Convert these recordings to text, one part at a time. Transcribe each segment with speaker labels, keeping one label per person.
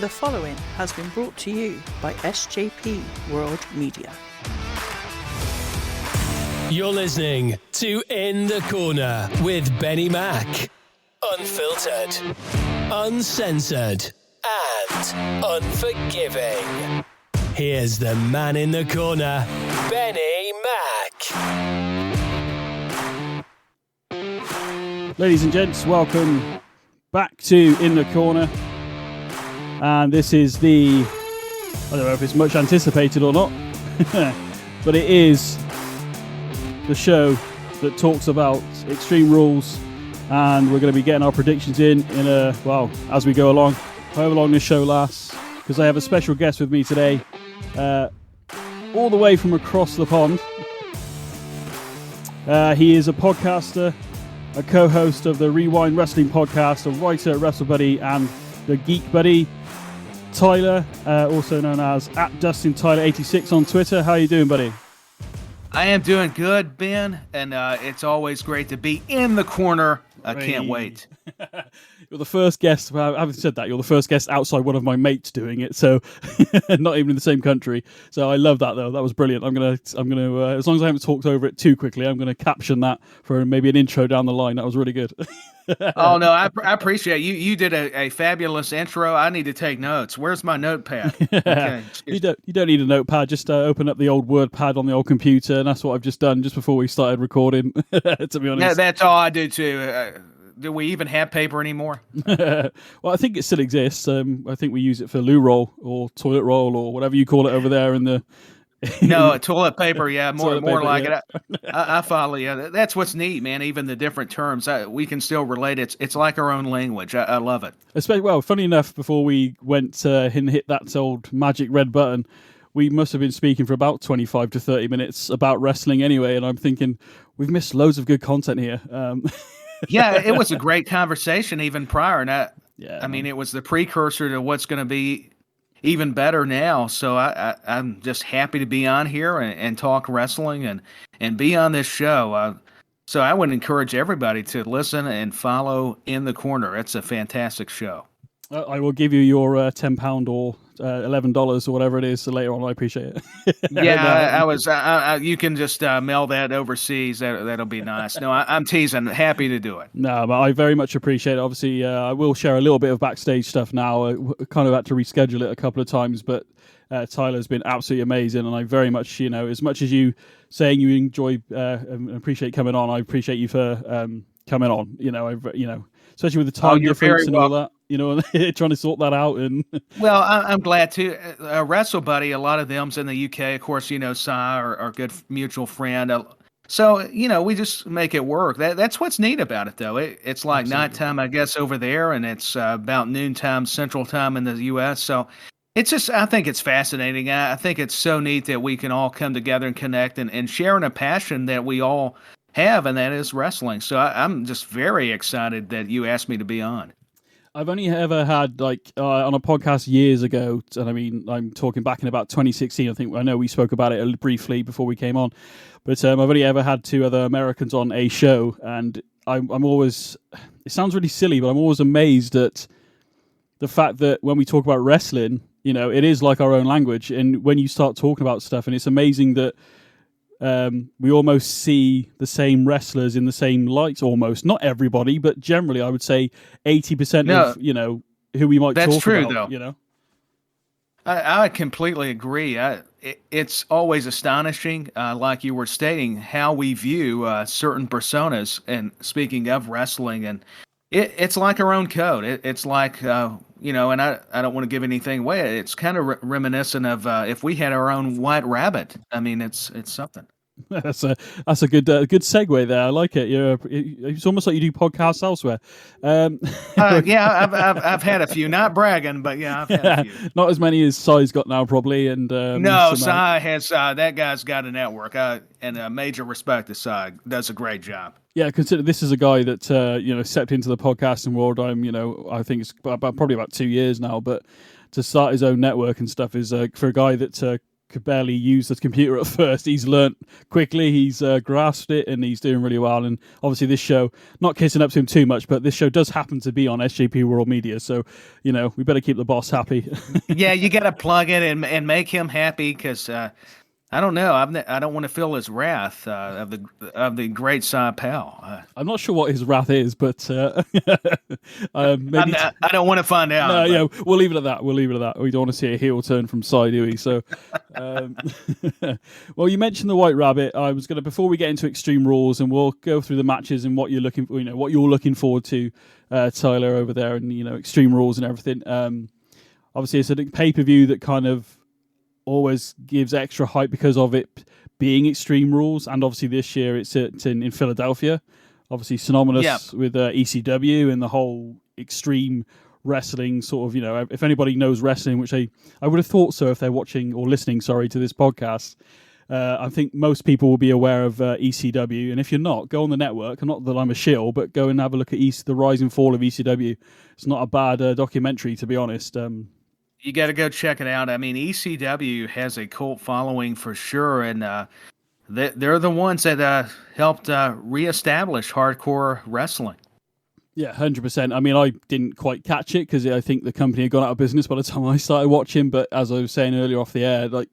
Speaker 1: The following has been brought to you by SJP World Media.
Speaker 2: You're listening to In the Corner with BenNy Mac. Unfiltered, uncensored, and unforgiving. Here's the man in the corner, BenNy Mac.
Speaker 3: Ladies and gents, welcome back to In the Corner. And this is I don't know if it's much anticipated or not, but it is the show that talks about Extreme Rules, and we're going to be getting our predictions as we go along, however long this show lasts, because I have a special guest with me today, all the way from across the pond. He is a podcaster, a co-host of the Wrewind Wrestling Podcast, a writer at WrestleBuddy and the Geek Buddy. Tyler, also known as @DustinTyler86 on Twitter. How are you doing, buddy?
Speaker 4: I am doing good, Ben, and it's always great to be in the corner. I can't wait.
Speaker 3: You're the first guest. Well, I haven't said that. You're the first guest outside one of my mates doing it, so not even in the same country. So I love that, though. That was brilliant. I'm gonna. As long as I haven't talked over it too quickly, I'm gonna caption that for maybe an intro down the line. That was really good.
Speaker 4: Oh no, I appreciate it. You did a fabulous intro. I need to take notes. Where's my notepad? Okay.
Speaker 3: You don't need a notepad. Just open up the old WordPad on the old computer, and that's what I've just done just before we started recording. To be honest,
Speaker 4: yeah, that's all I do too. Do we even have paper anymore?
Speaker 3: Well, I think it still exists. I think we use it for loo roll or toilet roll or whatever you call it over there in the.
Speaker 4: No, toilet paper. Yeah, more like
Speaker 3: yeah.
Speaker 4: it. I follow you. That's what's neat, man. Even the different terms, we can still relate. It's like our own language. I love it.
Speaker 3: Well, funny enough, before we went and hit that old magic red button, we must have been speaking for about 25 to 30 minutes about wrestling anyway. And I'm thinking we've missed loads of good content here.
Speaker 4: Yeah, it was a great conversation even prior. And I mean, it was the precursor to what's going to be even better now. So I'm just happy to be on here and talk wrestling and be on this show. So I would encourage everybody to listen and follow In the Corner. It's a fantastic show.
Speaker 3: I will give you your £10 or $11 or whatever it is later on. I appreciate it.
Speaker 4: Yeah, you can just mail that overseas. That'll be nice. No, I'm teasing. Happy to do it.
Speaker 3: No, but I very much appreciate it. Obviously, I will share a little bit of backstage stuff now. I kind of had to reschedule it a couple of times, but Tyler's been absolutely amazing, and I very much, as much as you saying you enjoy and appreciate coming on, I appreciate you for coming on. Especially with the time difference and all that. Trying to sort that out.
Speaker 4: Well, I'm glad to. WrestleBuddy, a lot of them's in the UK. Of course, Si, our good mutual friend. So, we just make it work. That's what's neat about it, though. It's like nighttime, I guess, over there, and it's about noontime Central Time in the US. So it's just, I think it's fascinating. I think it's so neat that we can all come together and connect and sharing a passion that we all have, and that is wrestling. So I'm just very excited that you asked me to be on.
Speaker 3: I've only ever had on a podcast years ago, and I mean I'm talking back in about 2016. I know we spoke about it briefly before we came on, but I've only ever had two other Americans on a show, and I'm always, it sounds really silly, but I'm always amazed at the fact that when we talk about wrestling, it is like our own language, and when you start talking about stuff, and it's amazing that we almost see the same wrestlers in the same light, almost. Not everybody, but generally I would say 80% of who we might talk about. That's true, though.
Speaker 4: I completely agree. It's always astonishing, like you were stating, how we view certain personas. And speaking of wrestling, and it's like our own code. It's like and I don't want to give anything away. It's kind of reminiscent of if we had our own White Rabbit. I mean, it's something.
Speaker 3: That's a good segue there. I like it. It's almost like you do podcasts elsewhere.
Speaker 4: Yeah, I've had a few. Not bragging, but yeah, I've had a few.
Speaker 3: Not as many as Sai's got now, probably. And
Speaker 4: no, Sai has. That guy's got a network, and a major respect to Sai. Does a great job.
Speaker 3: Yeah, consider this is a guy that stepped into the podcasting world. I think it's probably about 2 years now, but to start his own network and stuff is for a guy that could barely use the computer at first. He's learnt quickly, he's grasped it, and he's doing really well. And obviously this show, not kissing up to him too much, but this show does happen to be on SJP World Media, so we better keep the boss happy.
Speaker 4: Yeah, you got to plug it and make him happy, because I don't know. I don't want to feel his wrath of the great Cy Powell.
Speaker 3: I'm not sure what his wrath is, but maybe
Speaker 4: I don't want to find out.
Speaker 3: No, yeah, we'll leave it at that. We don't want to see a heel turn from Cy, do we? So, well, you mentioned the White Rabbit. I was going to, before we get into Extreme Rules, and we'll go through the matches and what you're looking, what you're looking forward to, Tyler over there, and Extreme Rules and everything. Obviously, it's a pay-per-view that kind of always gives extra hype because of it being Extreme Rules, and obviously this year it's in Philadelphia, obviously synonymous with ECW and the whole extreme wrestling sort of, if anybody knows wrestling, which I would have thought so if they're watching or listening, to this podcast, I think most people will be aware of ECW, and if you're not, go on the network. Not that I'm a shill, but go and have a look at the rise and fall of ECW. It's not a bad documentary, to be honest.
Speaker 4: You got to go check it out. I mean, ECW has a cult following for sure, and they're the ones that helped reestablish hardcore wrestling.
Speaker 3: Yeah, 100%. I mean, I didn't quite catch it because I think the company had gone out of business by the time I started watching. But as I was saying earlier off the air, like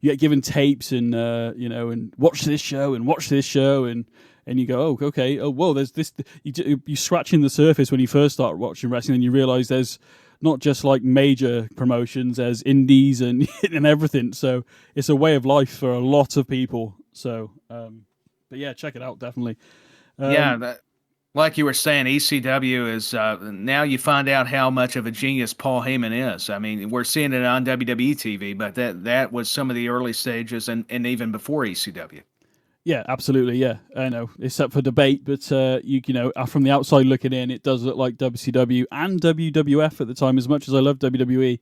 Speaker 3: you get given tapes and and watch this show and you go, oh, okay, oh, whoa, there's this. You're scratching the surface when you first start watching wrestling, and you realise there's not just like major promotions, as indies and everything. So it's a way of life for a lot of people. So, but yeah, check it out, definitely.
Speaker 4: Like you were saying, ECW is now you find out how much of a genius Paul Heyman is. I mean, we're seeing it on WWE TV, but that was some of the early stages and even before ECW.
Speaker 3: Yeah, absolutely. Yeah, I know it's up for debate, but from the outside looking in, it does look like WCW and WWF at the time. As much as I love WWE,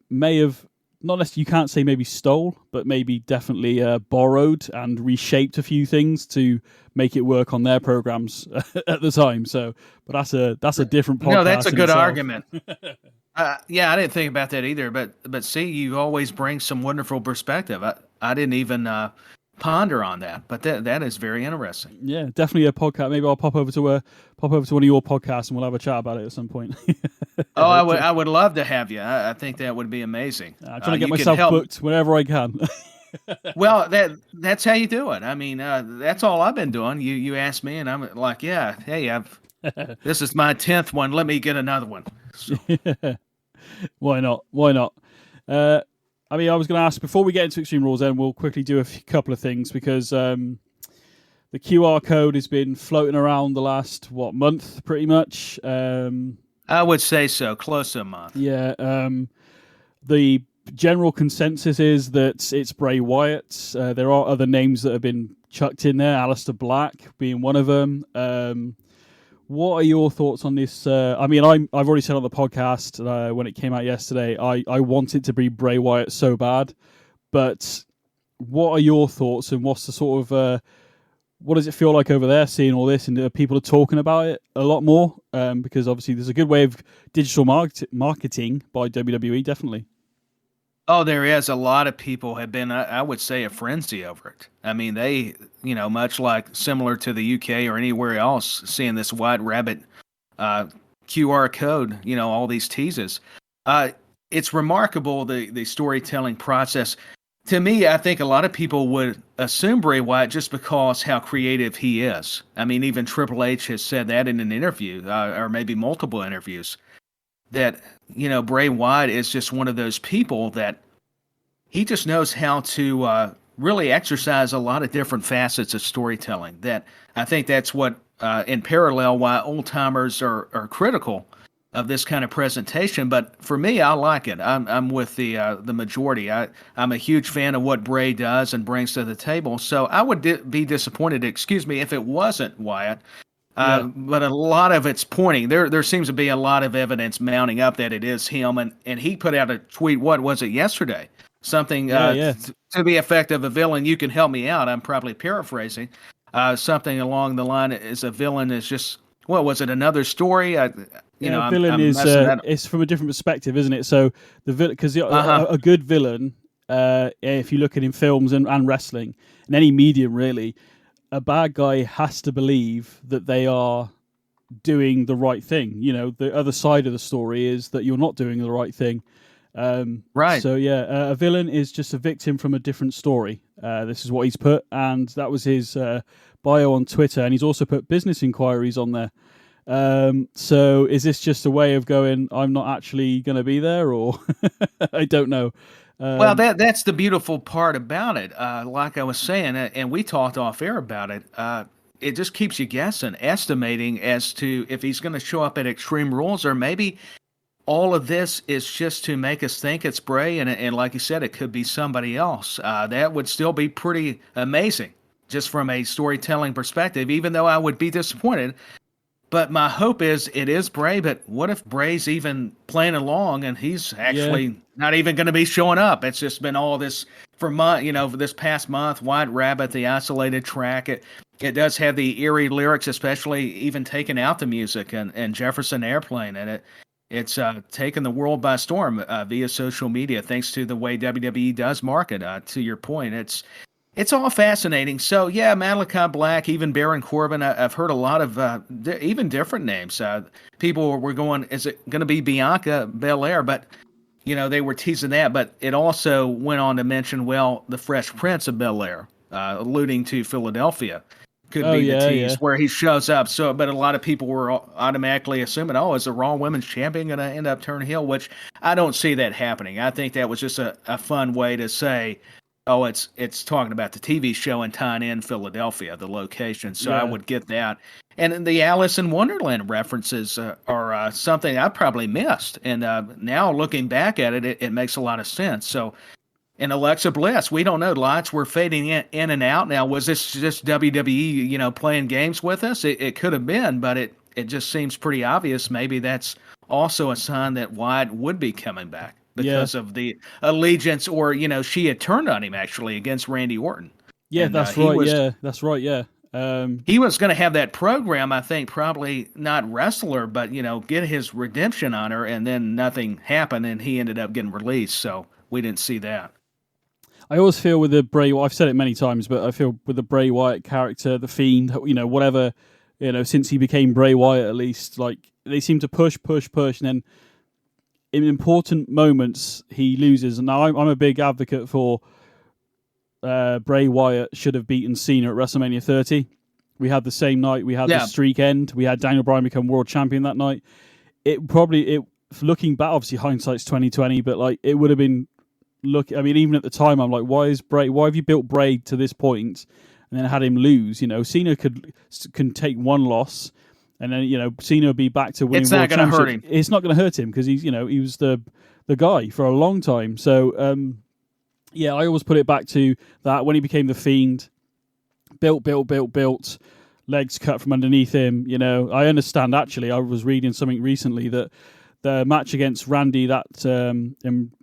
Speaker 3: may have not necessarily, you can't say maybe stole, but maybe definitely borrowed and reshaped a few things to make it work on their programs at the time. So, but that's a different podcast.
Speaker 4: No, that's a good
Speaker 3: itself.
Speaker 4: argument. Yeah, I didn't think about that either. But see, you always bring some wonderful perspective. I didn't even ponder on that, but that is very interesting.
Speaker 3: Yeah, definitely a podcast. Maybe I'll pop over to one of your podcasts and we'll have a chat about it at some point.
Speaker 4: I would love to have you. I think that would be amazing.
Speaker 3: I'm trying to get myself booked wherever I can.
Speaker 4: Well, that's how you do it. I mean, that's all I've been doing. You asked me, and I'm like, yeah, hey, this is my 10th one. Let me get another one. So.
Speaker 3: Why not? I mean, I was going to ask, before we get into Extreme Rules, then we'll quickly do a couple of things, because the QR code has been floating around the last, month, pretty much.
Speaker 4: I would say so, close to a month.
Speaker 3: Yeah. The general consensus is that it's Bray Wyatt. There are other names that have been chucked in there, Aleister Black being one of them. What are your thoughts on this? I mean, I've already said on the podcast when it came out yesterday, I want it to be Bray Wyatt so bad. But what are your thoughts, and what's the sort of what does it feel like over there seeing all this, and people are talking about it a lot more? Because obviously there's a good way of digital marketing by WWE, definitely.
Speaker 4: Oh, there is. A lot of people have been, I would say, a frenzy over it. I mean, they, much like similar to the UK or anywhere else, seeing this White Rabbit QR code, all these teases. It's remarkable, the storytelling process. To me, I think a lot of people would assume Bray Wyatt just because how creative he is. I mean, even Triple H has said that in an interview, or maybe multiple interviews, that, Bray Wyatt is just one of those people that he just knows how to really exercise a lot of different facets of storytelling. That I think that's what, in parallel, why old-timers are critical of this kind of presentation. But for me, I like it. I'm with the majority. I'm a huge fan of what Bray does and brings to the table. So I would be disappointed, if it wasn't Wyatt. But a lot of it's pointing. There seems to be a lot of evidence mounting up that it is him. And he put out a tweet, what was it, yesterday? Something to the effect of, a villain, you can help me out. I'm probably paraphrasing. Something along the line is, a villain is just, what was it, another story?
Speaker 3: Villain is it's from a different perspective, isn't it? So because a good villain if you look at in films and wrestling, in any medium really, a bad guy has to believe that they are doing the right thing. You know, the other side of the story is that you're not doing the right thing.
Speaker 4: Right.
Speaker 3: So a villain is just a victim from a different story. This is what he's put, and that was his bio on Twitter, and he's also put business inquiries on there. So is this just a way of going, I'm not actually going to be there, or I don't know.
Speaker 4: Well, that's the beautiful part about it. Like I was saying, and we talked off air about it. It just keeps you guessing, estimating as to if he's going to show up at Extreme Rules, or maybe all of this is just to make us think it's Bray, and like you said, it could be somebody else. That would still be pretty amazing, just from a storytelling perspective, even though I would be disappointed. But my hope is it is Bray, but what if Bray's even playing along and he's actually not even going to be showing up? It's just been all this for this past month, White Rabbit, the isolated track. It does have the eerie lyrics, especially even taking out the music and Jefferson Airplane, and it's taken the world by storm via social media, thanks to the way WWE does market. To your point, it's all fascinating. So, yeah, Malachi Black, even Baron Corbin. I've heard a lot of even different names. People were going, is it going to be Bianca Belair? But, they were teasing that. But it also went on to mention, the Fresh Prince of Bel-Air, alluding to Philadelphia. Could be the tease where he shows up. So, but a lot of people were automatically assuming, is the Raw Women's Champion going to end up turning heel? Which I don't see that happening. I think that was just a fun way to say, it's talking about the TV show and tying in Philadelphia, the location. So I would get that. And the Alice in Wonderland references are something I probably missed. And now looking back at it, it makes a lot of sense. So, and Alexa Bliss, we don't know. Lights were fading in and out. Now, was this just WWE, playing games with us? It could have been, but it just seems pretty obvious. Maybe that's also a sign that Wyatt would be coming back because of the allegiance, or, she had turned on him actually against Randy Orton.
Speaker 3: Yeah, and, that's right. That's right. Yeah.
Speaker 4: He was going to have that program, I think, probably not wrestler, but, get his redemption on her, and then nothing happened, and he ended up getting released. So we didn't see that.
Speaker 3: I always feel with the Bray, I've said it many times, but I feel with the Bray Wyatt character, the Fiend, whatever, since he became Bray Wyatt, at least, like, they seem to push, and then in important moments, he loses. And now I'm a big advocate for Bray Wyatt should have beaten Cena at WrestleMania 30. We had the same night, we had the streak end, we had Daniel Bryan become world champion that night. Looking back, obviously hindsight's 2020, but like, it would have been, even at the time, I'm like, why have you built Bray to this point and then had him lose? Cena can take one loss, and then Cena will be back to winning.
Speaker 4: It's not going to hurt him.
Speaker 3: It's not going to hurt him because he's he was the guy for a long time. So I always put it back to that when he became the Fiend, built, legs cut from underneath him. I understand. Actually, I was reading something recently that the match against Randy, the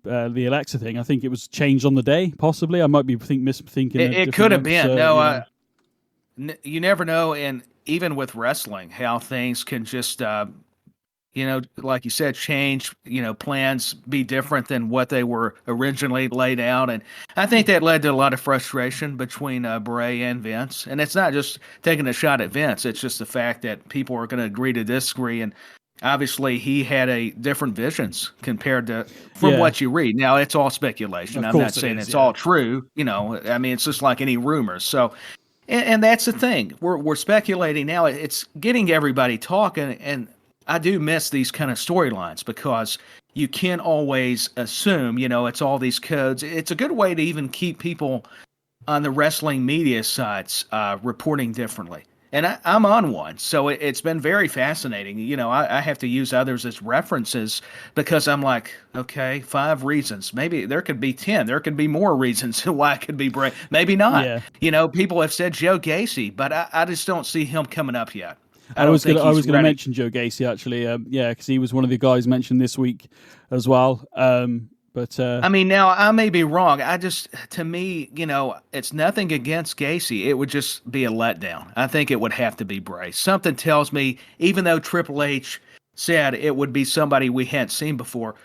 Speaker 3: Alexa thing, I think it was changed on the day, possibly. I might be misthinking.
Speaker 4: It could have been. You never know, and even with wrestling, how things can just, like you said, change, plans be different than what they were originally laid out. And I think that led to a lot of frustration between Bray and Vince. And it's not just taking a shot at Vince. It's just the fact that people are going to agree to disagree. And obviously, he had different visions compared to from what you read. Now, it's all speculation. I'm not saying it's all true. It's just like any rumors. So, and that's the thing. We're speculating now. It's getting everybody talking, and I do miss these kind of storylines because you can't always assume. It's all these codes. It's a good way to even keep people on the wrestling media sites reporting differently. And I'm on one, so it's been very fascinating. I have to use others as references because I'm like, okay, 5 reasons. Maybe there could be 10. There could be more reasons why it could be Bray. Maybe not. Yeah. People have said Joe Gacy, but I just don't see him coming up yet.
Speaker 3: I was going to mention Joe Gacy, actually. Because he was one of the guys mentioned this week as well. But
Speaker 4: now I may be wrong. To me, it's nothing against Gacy. It would just be a letdown. I think it would have to be Bray. Something tells me, even though Triple H said it would be somebody we hadn't seen before,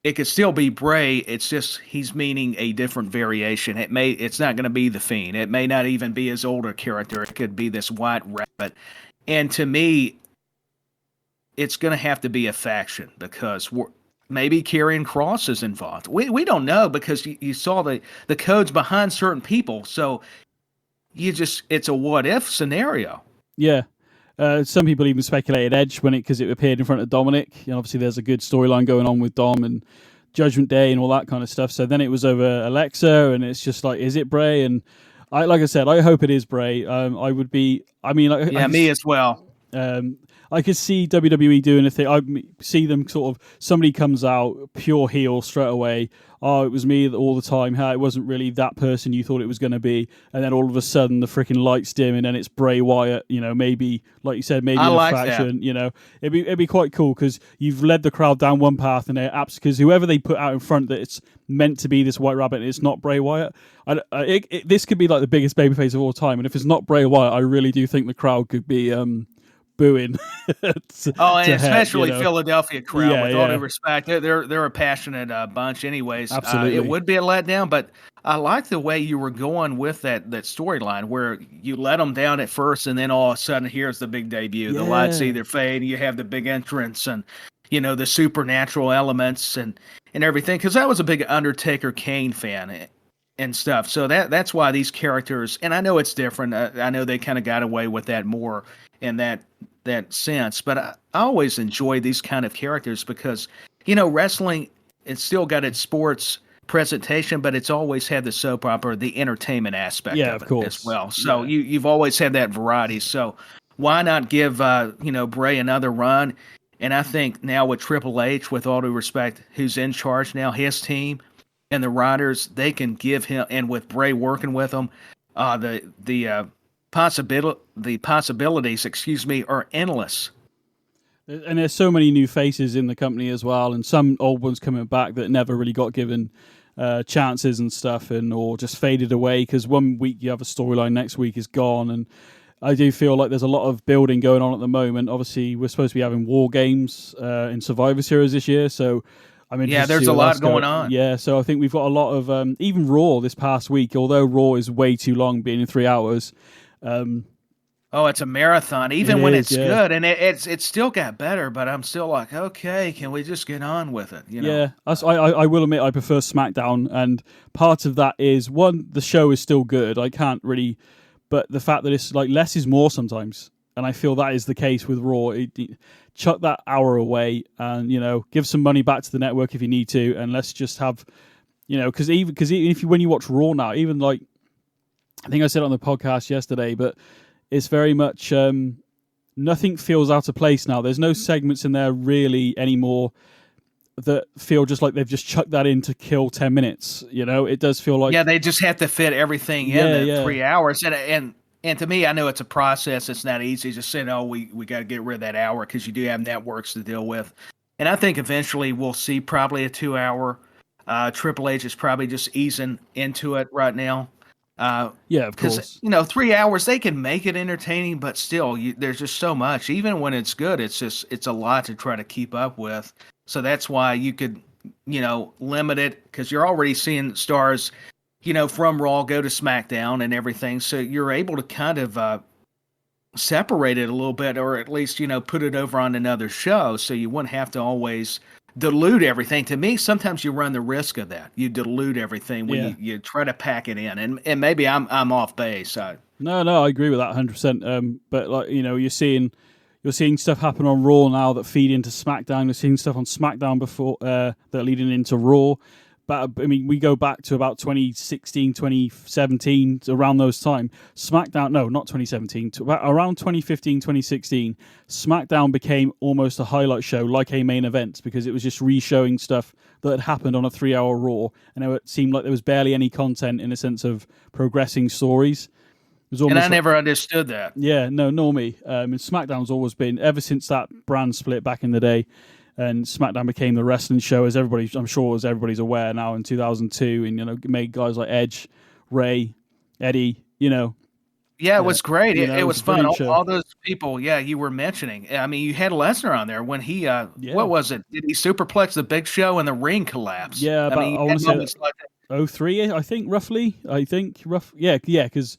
Speaker 4: it could still be Bray. It's just he's meaning a different variation. It's not going to be the Fiend. It may not even be his older character. It could be this White Rabbit. And to me, it's going to have to be a faction because maybe Karrion Kross is involved. We don't know because you saw the codes behind certain people. So it's a what if scenario.
Speaker 3: Yeah. Some people even speculated Edge because it appeared in front of Dominic. Obviously, there's a good storyline going on with Dom and Judgment Day and all that kind of stuff. So then it was over Alexa, and it's just like, is it Bray? And like I said, I hope it is Bray. I would be. I mean,
Speaker 4: me as well.
Speaker 3: I could see WWE doing a thing. I see them sort of, somebody comes out pure heel straight away. Oh, it was me all the time. It wasn't really that person you thought it was going to be. And then all of a sudden the freaking lights dim and then it's Bray Wyatt, maybe, like you said, maybe in a faction, that. It'd be quite cool because you've led the crowd down one path and they're apps because whoever they put out in front that it's meant to be this White Rabbit and it's not Bray Wyatt. This could be like the biggest babyface of all time. And if it's not Bray Wyatt, I really do think the crowd could be, booing.
Speaker 4: Especially Philadelphia crowd. With all due respect, they're a passionate bunch. Anyways,
Speaker 3: absolutely,
Speaker 4: it would be a letdown. But I like the way you were going with that storyline where you let them down at first, and then all of a sudden, here's the big debut. The lights either fade, and you have the big entrance, and the supernatural elements and everything. Because I was a big Undertaker Kane fan and stuff. So that's why these characters, and I know it's different. I know they kind of got away with that more in that sense, but I always enjoy these kind of characters because wrestling, it's still got its sports presentation, but it's always had the soap opera, the entertainment aspect of it
Speaker 3: course.
Speaker 4: As well. So you've always had that variety. So why not give Bray another run? And I think now with Triple H, with all due respect, who's in charge now, his team and the writers, they can give him, and with Bray working with them, the possibilities, are endless.
Speaker 3: And there's so many new faces in the company as well, and some old ones coming back that never really got given chances and stuff, or just faded away because one week you have a storyline, next week is gone. And I do feel like there's a lot of building going on at the moment. Obviously, we're supposed to be having War Games in Survivor Series this year, so I mean,
Speaker 4: there's a lot going on.
Speaker 3: Yeah, so I think we've got a lot of even Raw this past week. Although Raw is way too long, being in 3 hours.
Speaker 4: It's a marathon, even when it's good, and it's still got better. But I'm still like, okay, can we just get on with it?
Speaker 3: Yeah, I will admit I prefer SmackDown, and part of that is one, the show is still good. I can't really, but the fact that it's like less is more sometimes, and I feel that is the case with Raw. Chuck that hour away, and give some money back to the network if you need to, and let's just have, because even if when you watch Raw now, even like. I think I said it on the podcast yesterday, but it's very much nothing feels out of place now. There's no segments in there really anymore that feel just like they've just chucked that in to kill 10 minutes. It does feel like
Speaker 4: they just have to fit everything in 3 hours. And to me, I know it's a process. It's not easy. Just saying, we got to get rid of that hour because you do have networks to deal with. And I think eventually we'll see probably a 2 hour. Triple H is probably just easing into it right now.
Speaker 3: Of course.
Speaker 4: 3 hours they can make it entertaining, but still, there's just so much. Even when it's good, it's a lot to try to keep up with. So that's why you could, limit it because you're already seeing stars, from Raw go to SmackDown and everything. So you're able to kind of separate it a little bit, or at least put it over on another show, so you wouldn't have to always dilute everything. To me, sometimes you run the risk of that. You dilute everything when you try to pack it in, and maybe I'm off base.
Speaker 3: No, I agree with that 100%. But like you're seeing stuff happen on Raw now that feed into SmackDown. You're seeing stuff on SmackDown before that are leading into Raw. But I mean, we go back to about 2016, 2017, around those time. SmackDown, no, not 2017, around 2015, 2016, SmackDown became almost a highlight show, like a main event, because it was just re-showing stuff that had happened on a 3 hour Raw, and it seemed like there was barely any content in a sense of progressing stories.
Speaker 4: And I never understood that.
Speaker 3: Yeah, no, nor me. And SmackDown's always been, ever since that brand split back in the day, and SmackDown became the wrestling show, as everybody's aware now, in 2002, and made guys like Edge, Ray, Eddie,
Speaker 4: Yeah, it was great.
Speaker 3: You know,
Speaker 4: It was
Speaker 3: a
Speaker 4: fun.
Speaker 3: brilliant show.
Speaker 4: All those people, yeah, you were mentioning. I mean, you had Lesnar on there when he, what was it? Did he superplex the Big Show and the ring collapse?
Speaker 3: Yeah,
Speaker 4: I mean,
Speaker 3: I want to say
Speaker 4: moments like that.
Speaker 3: 03, I think, roughly. Yeah, because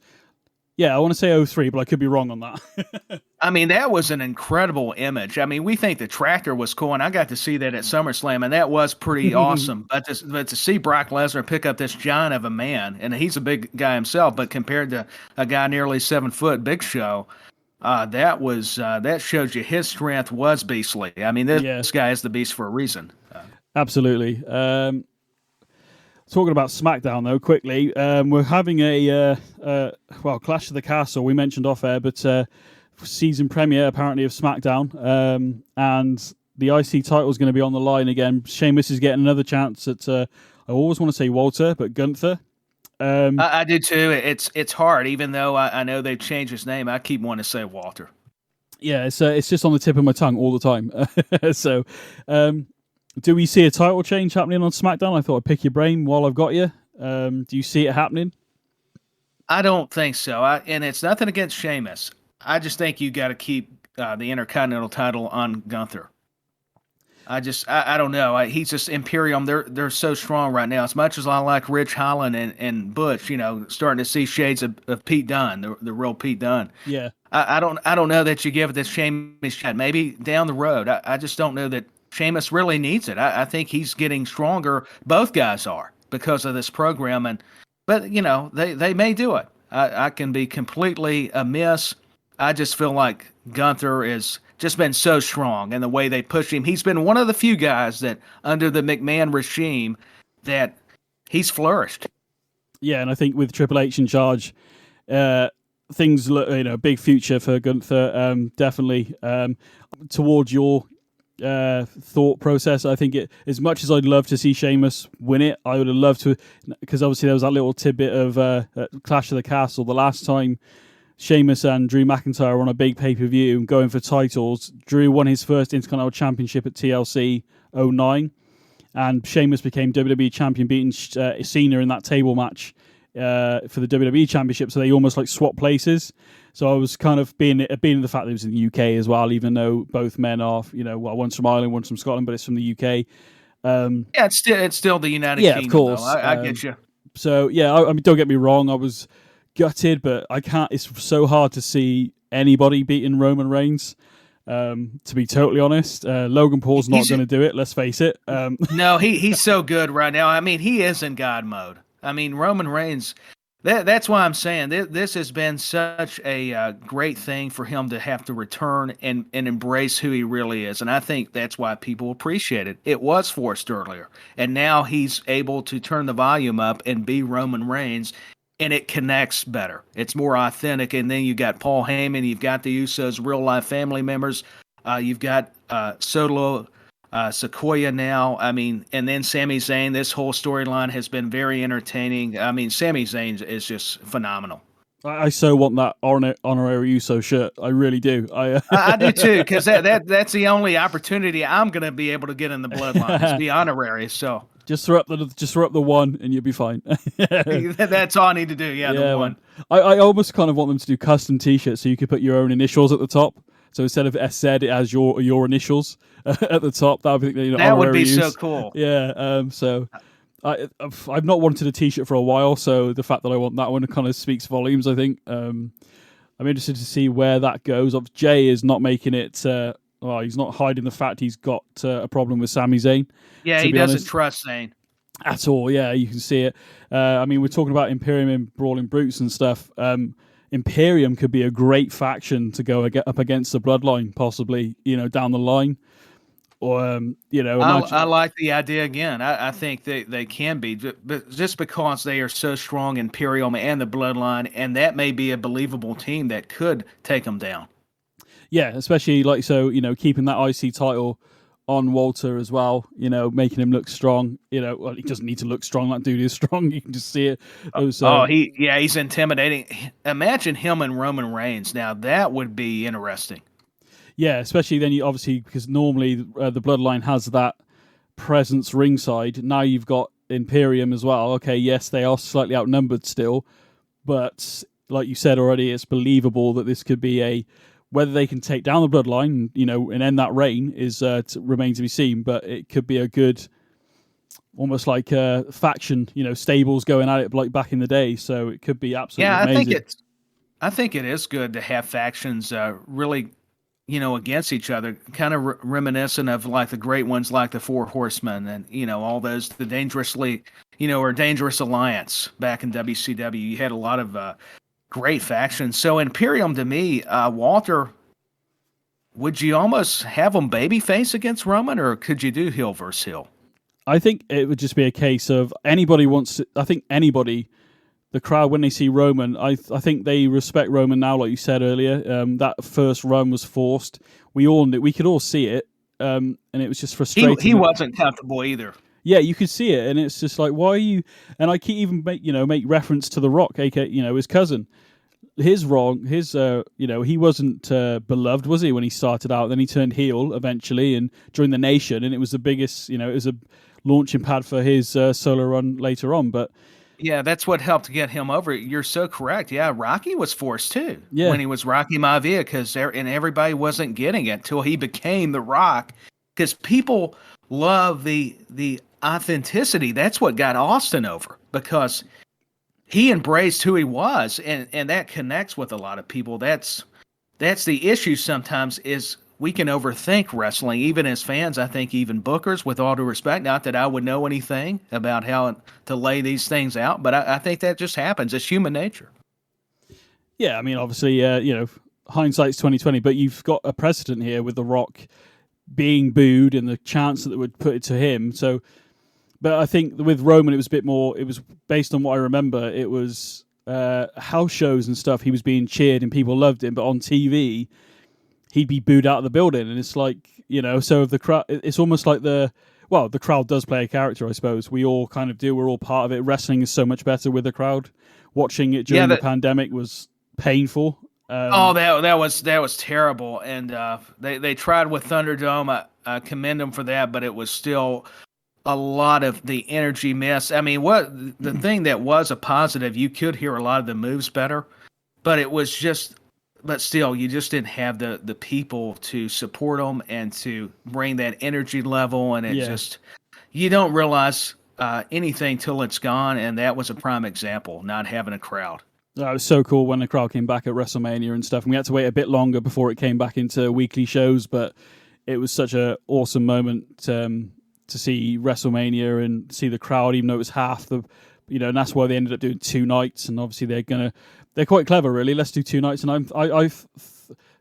Speaker 3: I want to say 03, but I could be wrong on that.
Speaker 4: I mean, that was an incredible image. I mean, we think the tractor was cool, and I got to see that at SummerSlam, and that was pretty awesome. But to see Brock Lesnar pick up this giant of a man, and he's a big guy himself, but compared to a guy nearly 7 foot, Big Show, that shows you his strength was beastly. I mean, this guy is the beast for a reason.
Speaker 3: Absolutely. Talking about SmackDown, though, quickly, we're having a Clash of the Castle. We mentioned off air, but season premiere apparently of SmackDown, and the IC title is going to be on the line again. Sheamus is getting another chance at. I always want to say Walter, but Gunther.
Speaker 4: I do too. It's hard, even though I know they've changed his name. I keep wanting to say Walter.
Speaker 3: Yeah, it's just on the tip of my tongue all the time. So. Do we see a title change happening on SmackDown? I thought I'd pick your brain while I've got you. Do you see it happening?
Speaker 4: I don't think so. And it's nothing against Sheamus. I just think you got to keep the Intercontinental title on Gunther. I don't know. He's just Imperium. They're so strong right now. As much as I like Ridge Holland and Butch, starting to see shades of Pete Dunne, the real Pete Dunne.
Speaker 3: Yeah.
Speaker 4: I don't know that you give it this Sheamus shot. Maybe down the road. I just don't know that Sheamus really needs it. I think he's getting stronger. Both guys are because of this program. But they may do it. I can be completely amiss. I just feel like Gunther has just been so strong, and the way they push him. He's been one of the few guys that under the McMahon regime that he's flourished.
Speaker 3: Yeah, and I think with Triple H in charge, things look, big future for Gunther. Definitely towards your thought process. I think as much as I'd love to see Sheamus win it, I would have loved to, because obviously there was that little tidbit of Clash of the Castle. The last time Sheamus and Drew McIntyre were on a big pay-per-view going for titles, Drew won his first Intercontinental Championship at TLC 09, and Sheamus became WWE Champion, beating Cena in that table match for the WWE Championship, so they almost like swap places. So I was kind of being the fact that it was in the UK as well, even though both men are, one's from Ireland, one's from Scotland, but it's from the UK.
Speaker 4: It's still the United Kingdom. Yeah, of course. I get you.
Speaker 3: So yeah, I mean, don't get me wrong, I was gutted, but I can't. It's so hard to see anybody beating Roman Reigns. To be totally honest, Logan Paul's not going to do it. Let's face it.
Speaker 4: No, he's so good right now. I mean, he is in God mode. I mean, Roman Reigns. That's why I'm saying this has been such a great thing for him to have to return and embrace who he really is. And I think that's why people appreciate it. It was forced earlier. And now he's able to turn the volume up and be Roman Reigns, and it connects better. It's more authentic. And then you got Paul Heyman, you've got the Usos, real-life family members. You've got Solo Sequoia now. I mean, and then Sami Zayn. This whole storyline has been very entertaining. I mean, Sami Zayn is just phenomenal.
Speaker 3: I so want that honorary Uso shirt. I really do.
Speaker 4: I do too, because that's the only opportunity I'm going to be able to get in the bloodline is be honorary. So
Speaker 3: just throw up the one, and you'll be fine.
Speaker 4: That's all I need to do. Yeah, the one.
Speaker 3: I almost kind of want them to do custom T-shirts so you could put your own initials at the top. So instead of SZ, it has your initials at the top. That would be
Speaker 4: so cool.
Speaker 3: Yeah. So I've not wanted a T-shirt for a while. So the fact that I want that one kind of speaks volumes, I think. I'm interested to see where that goes. Jay is not making it. He's not hiding the fact he's got a problem with Sami Zayn.
Speaker 4: Yeah, he doesn't trust Zayn
Speaker 3: at all. Yeah, you can see it. I mean, we're talking about Imperium and Brawling Brutes and stuff. Imperium could be a great faction to go up against the Bloodline, possibly, down the line. Or,
Speaker 4: I like the idea again. I think they can be, but just because they are so strong, Imperium and the Bloodline, and that may be a believable team that could take them down.
Speaker 3: Yeah, especially keeping that IC title on Walter as well, making him look strong. He doesn't need to look strong. That dude is strong. You can just see it.
Speaker 4: He's intimidating. Imagine him and Roman Reigns. Now, that would be interesting.
Speaker 3: Yeah, especially then because normally the Bloodline has that presence ringside. Now you've got Imperium as well. Okay, yes, they are slightly outnumbered still, but like you said already, it's believable that this could be whether they can take down the bloodline, and end that reign is remains to be seen. But it could be a good, almost like a faction, stables going at it like back in the day. So it could be absolutely amazing.
Speaker 4: I think it is good to have factions really, against each other, kind of reminiscent of like the great ones like the Four Horsemen and, all those, the Dangerously, or Dangerous Alliance back in WCW. You had a lot of great factions. So Imperium, to me, Walter, would you almost have them babyface against Roman, or could you do heel versus heel?
Speaker 3: I think it would just be a case of anybody wants to, I think anybody, the crowd, when they see Roman, I think they respect Roman now, like you said earlier. That first run was forced. We could all see it, and it was just frustrating.
Speaker 4: He wasn't comfortable either.
Speaker 3: Yeah, you could see it, and it's just like, why are you? And I keep even make reference to The Rock, aka his cousin. He wasn't beloved, was he, when he started out? Then he turned heel eventually, and during the Nation, and it was the biggest, it was a launching pad for his solo run later on. But
Speaker 4: yeah, that's what helped get him over. You're so correct. Yeah, Rocky was forced too.
Speaker 3: Yeah.
Speaker 4: When he was Rocky Maivia, and everybody wasn't getting it till he became The Rock, because people love the authenticity. That's what got Austin over, because he embraced who he was, and that connects with a lot of people. That's the issue sometimes, is we can overthink wrestling, even as fans. I think even bookers, with all due respect, not that I would know anything about how to lay these things out, but I think that just happens. It's human nature.
Speaker 3: Yeah, I mean, obviously, hindsight's 2020, but you've got a precedent here with The Rock being booed and the chance that would put it to him. So, but I think with Roman, it was a bit more. It was based on what I remember. It was house shows and stuff. He was being cheered and people loved him, but on TV, he'd be booed out of the building. And it's like, so if the crowd, it's almost like the crowd does play a character, I suppose. We all kind of do. We're all part of it. Wrestling is so much better with the crowd. Watching it during the pandemic was painful.
Speaker 4: That was terrible. And they tried with Thunderdome. I commend them for that, but it was still a lot of the energy miss. I mean, the thing that was a positive, you could hear a lot of the moves better, but it was just, but still, you just didn't have the people to support them and to bring that energy level. And it just, you don't realize anything till it's gone. And that was a prime example, not having a crowd.
Speaker 3: That was so cool when the crowd came back at WrestleMania and stuff. And we had to wait a bit longer before it came back into weekly shows, but it was such an awesome moment to see WrestleMania and see the crowd, even though it was half the, and that's why they ended up doing 2 nights. And obviously they're quite clever, really. Let's do 2 nights. And I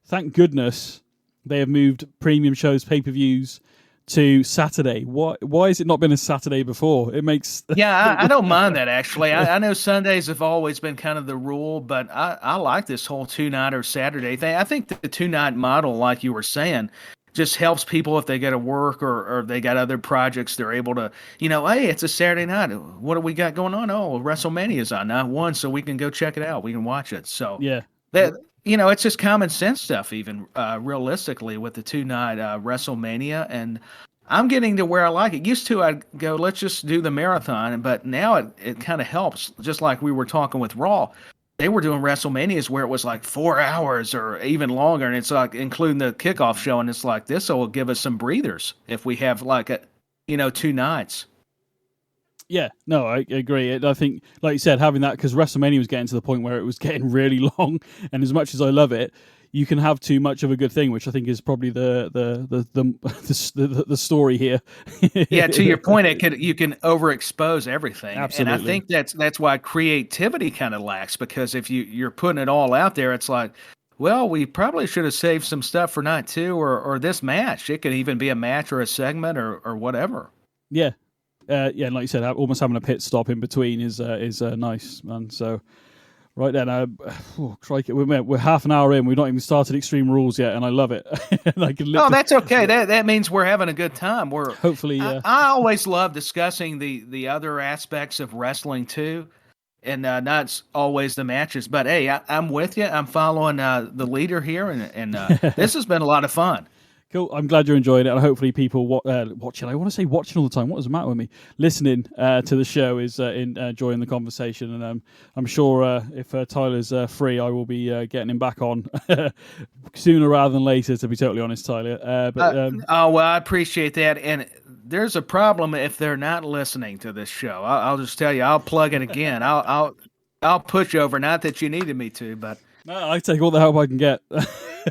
Speaker 3: thank goodness they have moved premium shows, pay-per-views to Saturday. Why has it not been a Saturday before? It makes
Speaker 4: I don't mind that, actually. I know Sundays have always been kind of the rule, but I like this whole 2-night or Saturday thing. I think the 2-night model, like you were saying, just helps people if they got to work or they got other projects. They're able to, hey, it's a Saturday night. What do we got going on? Oh, WrestleMania's on night 1, so we can go check it out. We can watch it. So
Speaker 3: yeah,
Speaker 4: that it's just common sense stuff, even realistically, with the 2-night WrestleMania. And I'm getting to where I like it. Used to, I'd go, let's just do the marathon, but now it kind of helps. Just like we were talking with Raw. They were doing WrestleManias where it was like 4 hours or even longer, and it's like including the kickoff show, and it's like this will give us some breathers if we have like 2 nights.
Speaker 3: Yeah, no, I agree. I think, like you said, having that, because WrestleMania was getting to the point where it was getting really long, and as much as I love it, you can have too much of a good thing, which I think is probably the story here.
Speaker 4: Yeah, to your point, you can overexpose everything.
Speaker 3: Absolutely.
Speaker 4: And I think that's why creativity kind of lacks, because if you're putting it all out there, it's like, well, we probably should have saved some stuff for night 2 or this match. It could even be a match or a segment or whatever.
Speaker 3: Yeah. And like you said, almost having a pit stop in between is nice, man. So right then, crikey, we're half an hour in. We've not even started Extreme Rules yet, and I love it.
Speaker 4: That's okay. That means we're having a good time.
Speaker 3: Hopefully.
Speaker 4: I always love discussing the other aspects of wrestling too, and not always the matches. But hey, I'm with you. I'm following the leader here, and this has been a lot of fun.
Speaker 3: Cool. I'm glad you're enjoying it, and hopefully people watching. I want to say watching all the time. What does the matter with me? Listening to the show is enjoying the conversation, and I'm sure if Tyler's free, I will be getting him back on sooner rather than later. To be totally honest, Tyler.
Speaker 4: Well, I appreciate that, and there's a problem if they're not listening to this show. I'll just tell you, I'll plug it again. I'll push over. Not that you needed me to, but
Speaker 3: no, I take all the help I can get.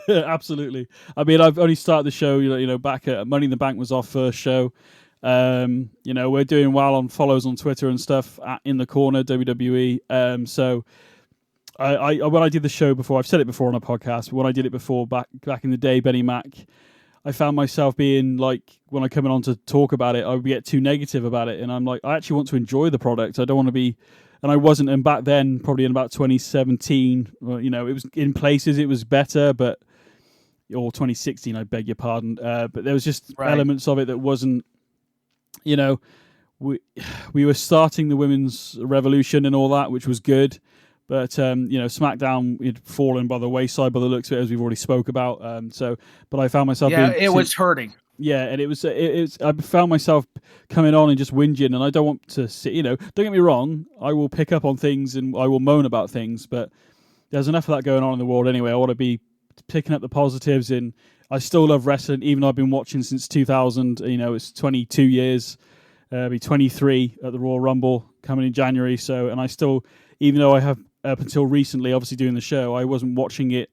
Speaker 3: Absolutely. I mean, I've only started the show, back at Money in the Bank was our first show. We're doing well on follows on Twitter and stuff at In the Corner WWE. So I when I did the show before, I've said it before on a podcast, but when I did it before back in the day, BenNy Mac, I found myself being like, when I come on to talk about it, I would get too negative about it. And I'm like, I actually want to enjoy the product. I don't want to be, and I wasn't. And back then, probably in about 2017, it was in places it was better, or 2016, I beg your pardon. But there was just elements of it that wasn't, we were starting the women's revolution and all that, which was good. But, SmackDown had fallen by the wayside by the looks of it, as we've already spoke about. But I found myself...
Speaker 4: Yeah, it was hurting.
Speaker 3: Yeah, and it was. I found myself coming on and just whinging, and I don't want to sit. Don't get me wrong. I will pick up on things and I will moan about things, but there's enough of that going on in the world anyway. I want to be picking up the positives, and I still love wrestling, even though I've been watching since 2000. It's 22 years. Be 23 at the Royal Rumble coming in January. So, and I still, even though I have up until recently, obviously doing the show, I wasn't watching it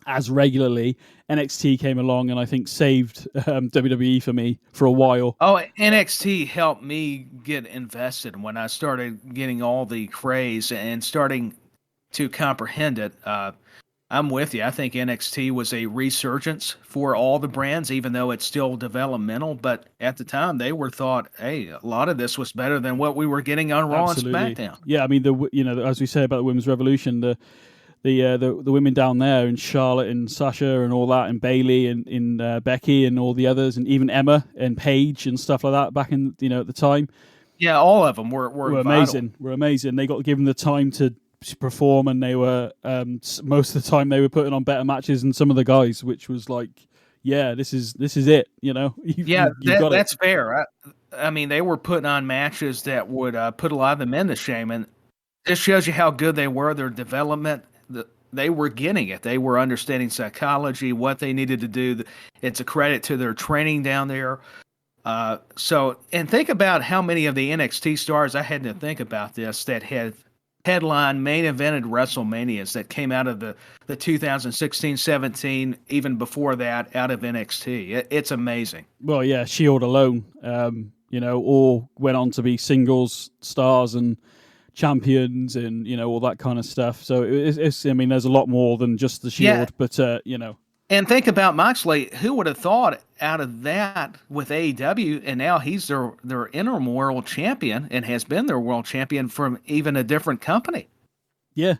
Speaker 3: as regularly. NXT came along and I think saved WWE for me for a while.
Speaker 4: Oh, NXT helped me get invested when I started getting all the craze and starting to comprehend it. I'm with you. I think NXT was a resurgence for all the brands, even though it's still developmental. But at the time, they were thought, hey, a lot of this was better than what we were getting on Raw and SmackDown.
Speaker 3: Yeah, I mean, as we say about the Women's Revolution, the women down there, and Charlotte and Sasha and all that, and Bayley and Becky and all the others, and even Emma and Paige and stuff like that back in at the time.
Speaker 4: Yeah, all of them were
Speaker 3: amazing. Were amazing. They got given the time to perform, and they were most of the time they were putting on better matches than some of the guys, which was like, yeah, this is it.
Speaker 4: That's fair. I mean, they were putting on matches that would put a lot of the men to shame, and this shows you how good they were. Their development. They were getting it. They were understanding psychology, what they needed to do. It's a credit to their training down there. And think about how many of the NXT stars, I had to think about this, that had headline main evented WrestleManias that came out of the 2016-17, even before that, out of NXT. It's amazing.
Speaker 3: Well, yeah, Shield alone, all went on to be singles stars and champions and all that kind of stuff. So it's I mean, there's a lot more than just the Shield, but
Speaker 4: And think about Moxley. Who would have thought out of that with AEW, and now he's their interim world champion and has been their world champion from even a different company.
Speaker 3: Yeah.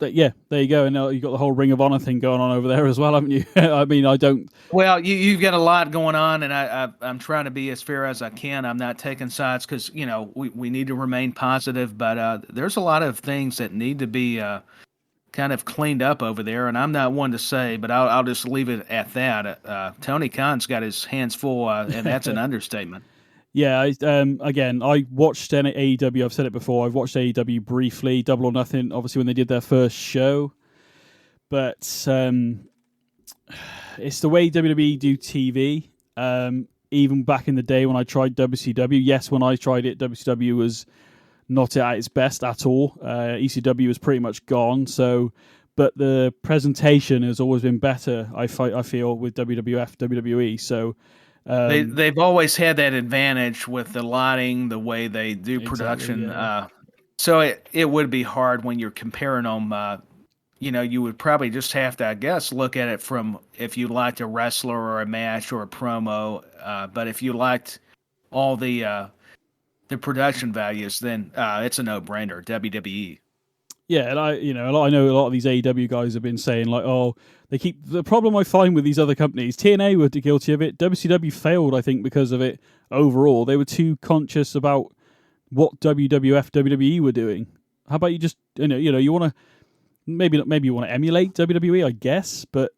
Speaker 3: There you go. And you've got the whole Ring of Honor thing going on over there as well, haven't you? I mean, I don't...
Speaker 4: Well, you've got a lot going on, and I'm trying to be as fair as I can. I'm not taking sides because, we need to remain positive, but there's a lot of things that need to be kind of cleaned up over there, and I'm not one to say, but I'll just leave it at that. Tony Khan's got his hands full, and that's an understatement.
Speaker 3: Yeah, again, I watched AEW. I've said it before. I've watched AEW briefly, Double or Nothing, obviously when they did their first show. But it's the way WWE do TV. Even back in the day when I tried WCW, yes, when I tried it, WCW was not at its best at all. ECW was pretty much gone. But the presentation has always been better, I feel, with WWF, WWE. So...
Speaker 4: they've always had that advantage with the lighting, the way they do production.
Speaker 3: Exactly, yeah.
Speaker 4: So it would be hard when you're comparing them. You would probably just have to, I guess, look at it from if you liked a wrestler or a match or a promo. But if you liked all the production values, then it's a no-brainer. WWE.
Speaker 3: Yeah, and I know a lot of these AEW guys have been saying like, oh, they keep the problem I find with these other companies. TNA were guilty of it. WCW failed, I think, because of it. Overall, they were too conscious about what WWF, WWE were doing. How about you just you want to maybe you want to emulate WWE, I guess, but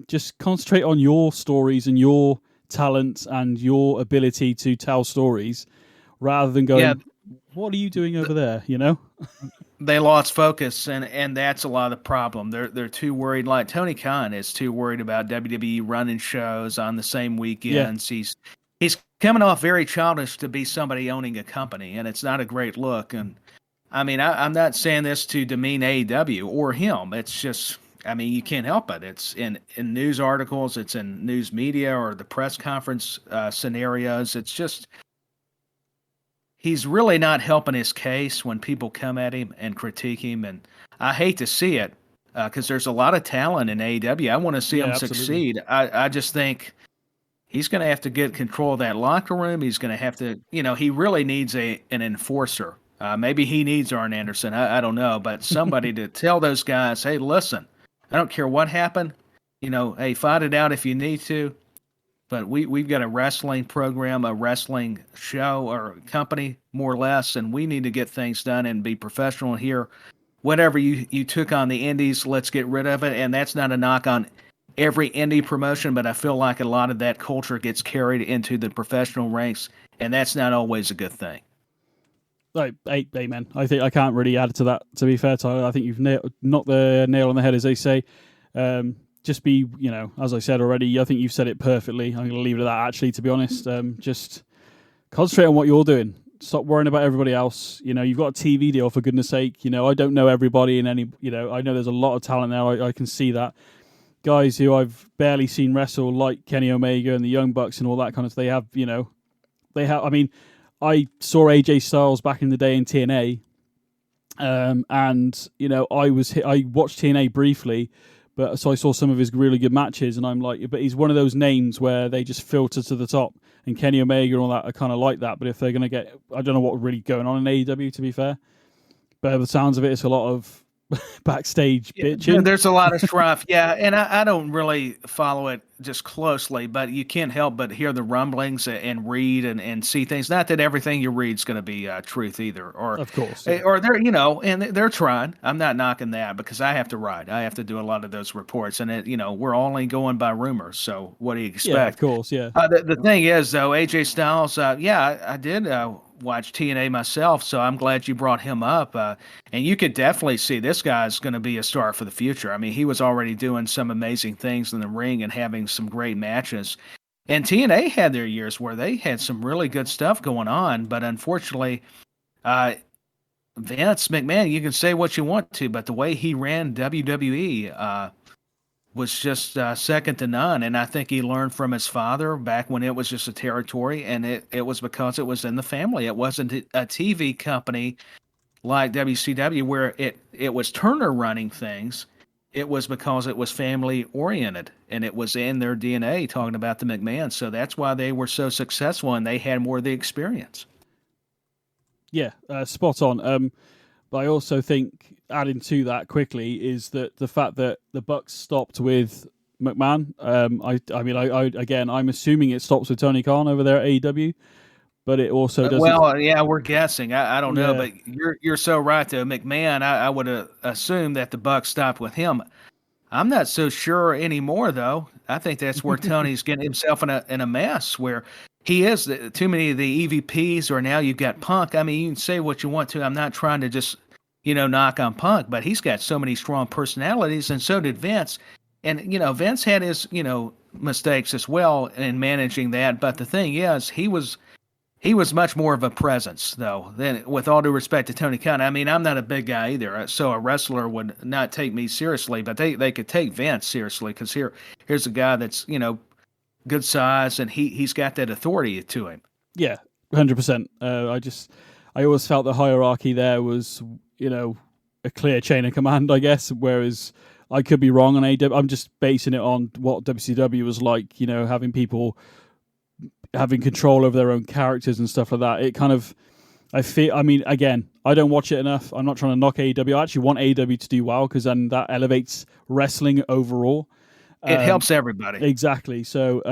Speaker 3: just concentrate on your stories and your talent and your ability to tell stories rather than going, what are you doing over there, you know?
Speaker 4: They lost focus, and that's a lot of the problem. They're too worried. Like Tony Khan is too worried about WWE running shows on the same weekends. Yeah. He's coming off very childish to be somebody owning a company, and it's not a great look. And I mean, I'm not saying this to demean AEW or him. It's just, I mean, you can't help it. It's in news articles, it's in news media or the press conference scenarios. It's just, he's really not helping his case when people come at him and critique him. And I hate to see it because there's a lot of talent in AEW. I want to see him succeed. I just think he's going to have to get control of that locker room. He's going to have to, he really needs an enforcer. Maybe he needs Arn Anderson. I don't know, but somebody to tell those guys, hey, listen, I don't care what happened. Hey, fight it out if you need to. But we've got a wrestling program, a wrestling show or company, more or less, and we need to get things done and be professional here. Whatever you took on the indies, let's get rid of it. And that's not a knock on every indie promotion, but I feel like a lot of that culture gets carried into the professional ranks, and that's not always a good thing.
Speaker 3: Like, amen. I think I can't really add to that, to be fair, Tyler. I think you've knocked the nail on the head, as they say. Just be, as I said already, I think you've said it perfectly. I'm going to leave it at that, actually, to be honest. Just concentrate on what you're doing. Stop worrying about everybody else. You've got a TV deal, for goodness sake. I don't know everybody in any, I know there's a lot of talent there. I can see that. Guys who I've barely seen wrestle, like Kenny Omega and the Young Bucks and all that kind of stuff, I mean, I saw AJ Styles back in the day in TNA, and I watched TNA briefly, but so I saw some of his really good matches, and I'm like, but he's one of those names where they just filter to the top, and Kenny Omega and all that are kind of like that. But if they're going to get, I don't know what really going on in AEW, to be fair, but by the sounds of it, it's a lot of backstage bitching.
Speaker 4: Yeah, there's a lot of strife. Yeah, and I don't really follow it just closely, but you can't help but hear the rumblings and read and see things. Not that everything you read is going to be truth either, or
Speaker 3: of course,
Speaker 4: or they're and they're trying. I'm not knocking that because I have to write. I have to do a lot of those reports, and we're only going by rumors. So what do you expect?
Speaker 3: Yeah, of course, yeah.
Speaker 4: The thing is, though, AJ Styles. I did. Watch TNA myself, so I'm glad you brought him up. And you could definitely see this guy's going to be a star for the future. I mean, he was already doing some amazing things in the ring and having some great matches. And TNA had their years where they had some really good stuff going on, but unfortunately, Vince McMahon, you can say what you want to, but the way he ran WWE was just second to none. And I think he learned from his father back when it was just a territory, and it was because it was in the family. It wasn't a TV company like WCW where it was Turner running things. It was because it was family oriented, and it was in their DNA, talking about the McMahons. So that's why they were so successful, and they had more of the experience.
Speaker 3: Yeah, spot on. But I also think, adding to that quickly, is that the fact that the Bucks stopped with McMahon. I'm assuming it stops with Tony Khan over there at AEW, but it also doesn't.
Speaker 4: Well, yeah, we're guessing. I don't know, but you're so right though. McMahon, I would assume that the Bucks stopped with him. I'm not so sure anymore, though. I think that's where Tony's getting himself in a mess where. He is too many of the EVPs, or now you've got Punk. I mean, you can say what you want to. I'm not trying to just, knock on Punk, but he's got so many strong personalities, and so did Vince. And, Vince had his, mistakes as well in managing that. But the thing is, he was much more of a presence, though, than, with all due respect to Tony Khan. I mean, I'm not a big guy either, so a wrestler would not take me seriously, but they could take Vince seriously because here's a guy that's, good size, and he's got that authority to him.
Speaker 3: Yeah, 100%. I always felt the hierarchy there was, a clear chain of command, I guess, whereas I could be wrong on AEW. I'm just basing it on what WCW was like, having people having control over their own characters and stuff like that. It kind of, again, I don't watch it enough. I'm not trying to knock AEW. I actually want AEW to do well because then that elevates wrestling overall.
Speaker 4: It helps everybody.
Speaker 3: Exactly. So,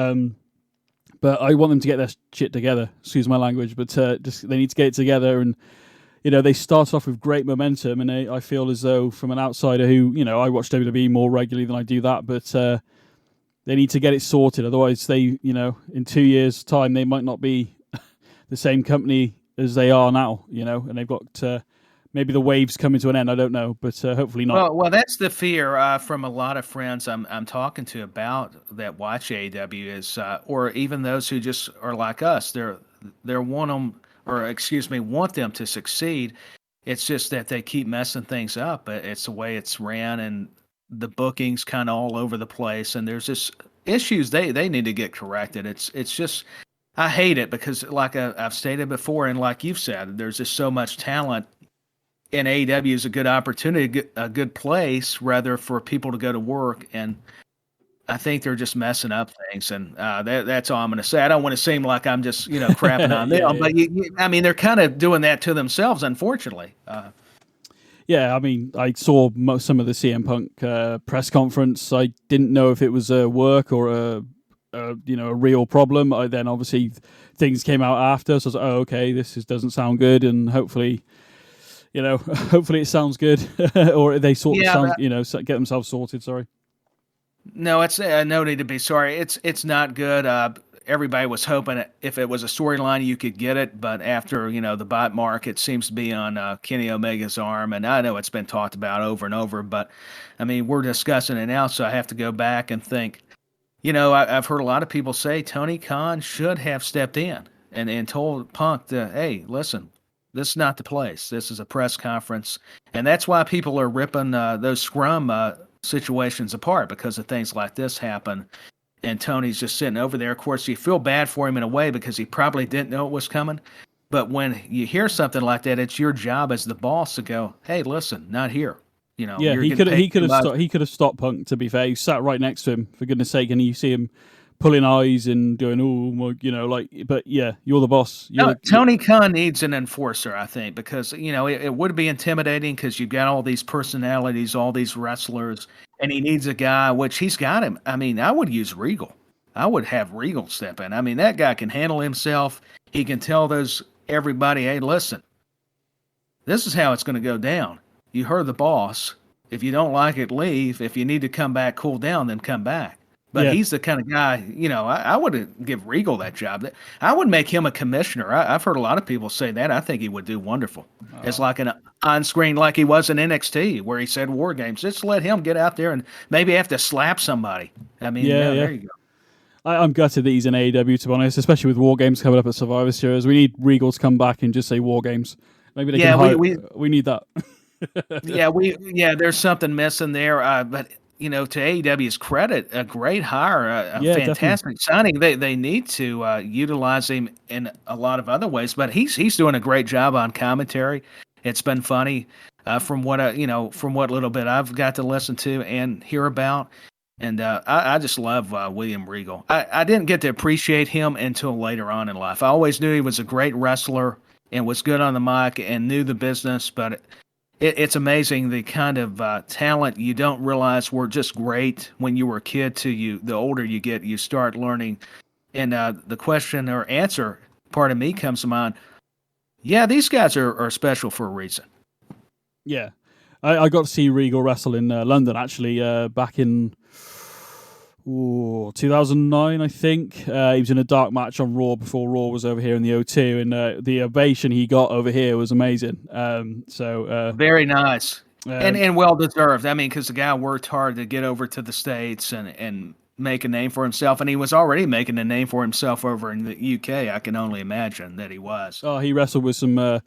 Speaker 3: but I want them to get their shit together. Excuse my language, but they need to get it together. And they start off with great momentum, and I feel as though from an outsider who, I watch WWE more regularly than I do that, but they need to get it sorted. Otherwise, they, in 2 years' time, they might not be the same company as they are now, and they've got maybe the wave's coming to an end. I don't know, but hopefully not.
Speaker 4: Well, that's the fear from a lot of friends I'm talking to about that watch AEW is, or even those who just are like us. They're want them to succeed. It's just that they keep messing things up. It's the way it's ran, and the booking's kind of all over the place. And there's just issues they need to get corrected. It's just, I hate it because, like I've stated before, and like you've said, there's just so much talent. And AEW is a good opportunity, a good place, rather, for people to go to work. And I think they're just messing up things. And that's all I'm going to say. I don't want to seem like I'm just, crapping on them. But, they're kind of doing that to themselves, unfortunately.
Speaker 3: I saw some of the CM Punk press conference. I didn't know if it was a work or a real problem. Then, obviously, things came out after. So I was like, oh, okay, this doesn't sound good. And hopefully... hopefully it sounds good, or they get themselves sorted. Sorry.
Speaker 4: No, it's no need to be sorry. It's not good. Everybody was hoping if it was a storyline, you could get it, but after the bot market seems to be on Kenny Omega's arm, and I know it's been talked about over and over, but we're discussing it now, so I have to go back and think. I've heard a lot of people say Tony Khan should have stepped in and told Punk to, hey, listen. This is not the place. This is a press conference. And that's why people are ripping those scrum situations apart, because of things like this happen. And Tony's just sitting over there. Of course, you feel bad for him in a way because he probably didn't know it was coming. But when you hear something like that, it's your job as the boss to go, hey, listen, not here. He could have stopped Punk, to be fair. He sat right next to him, for goodness sake, and you see him pulling eyes and doing, but yeah, you're the boss. Tony Khan needs an enforcer, I think, because, it would be intimidating because you've got all these personalities, all these wrestlers, and he needs a guy, which he's got him. I would use Regal. I would have Regal step in. That guy can handle himself. He can tell everybody, hey, listen, this is how it's going to go down. You heard the boss. If you don't like it, leave. If you need to come back, cool down, then come back. But he's the kind of guy, I would give Regal that job. I would make him a commissioner. I've heard a lot of people say that. I think he would do wonderful. Oh. It's like an on-screen like he was in NXT, where he said War Games. Just let him get out there and maybe have to slap somebody. There you go.
Speaker 3: I'm gutted that he's in AEW, to be honest, especially with War Games coming up at Survivor Series. We need Regal to come back and just say War Games. Maybe they can we need that.
Speaker 4: There's something missing there, but... to AEW's credit, a great hire, a fantastic signing. They need to utilize him in a lot of other ways, but he's doing a great job on commentary. It's been funny from what little bit I've got to listen to and hear about, and I just love William Regal. I didn't get to appreciate him until later on in life. I always knew he was a great wrestler and was good on the mic and knew the business, but it's amazing the kind of talent you don't realize were just great when you were a kid to the older you get, you start learning. And the question or answer part of me comes to mind. Yeah, these guys are special for a reason.
Speaker 3: Yeah. I got to see Regal wrestle in London, actually, back in 2009, I think. He was in a dark match on Raw before Raw was over here in the O2, and the ovation he got over here was amazing. Very
Speaker 4: nice. And well deserved. Because the guy worked hard to get over to the States and make a name for himself, and he was already making a name for himself over in the UK. I can only imagine that he was.
Speaker 3: Oh, he wrestled with some,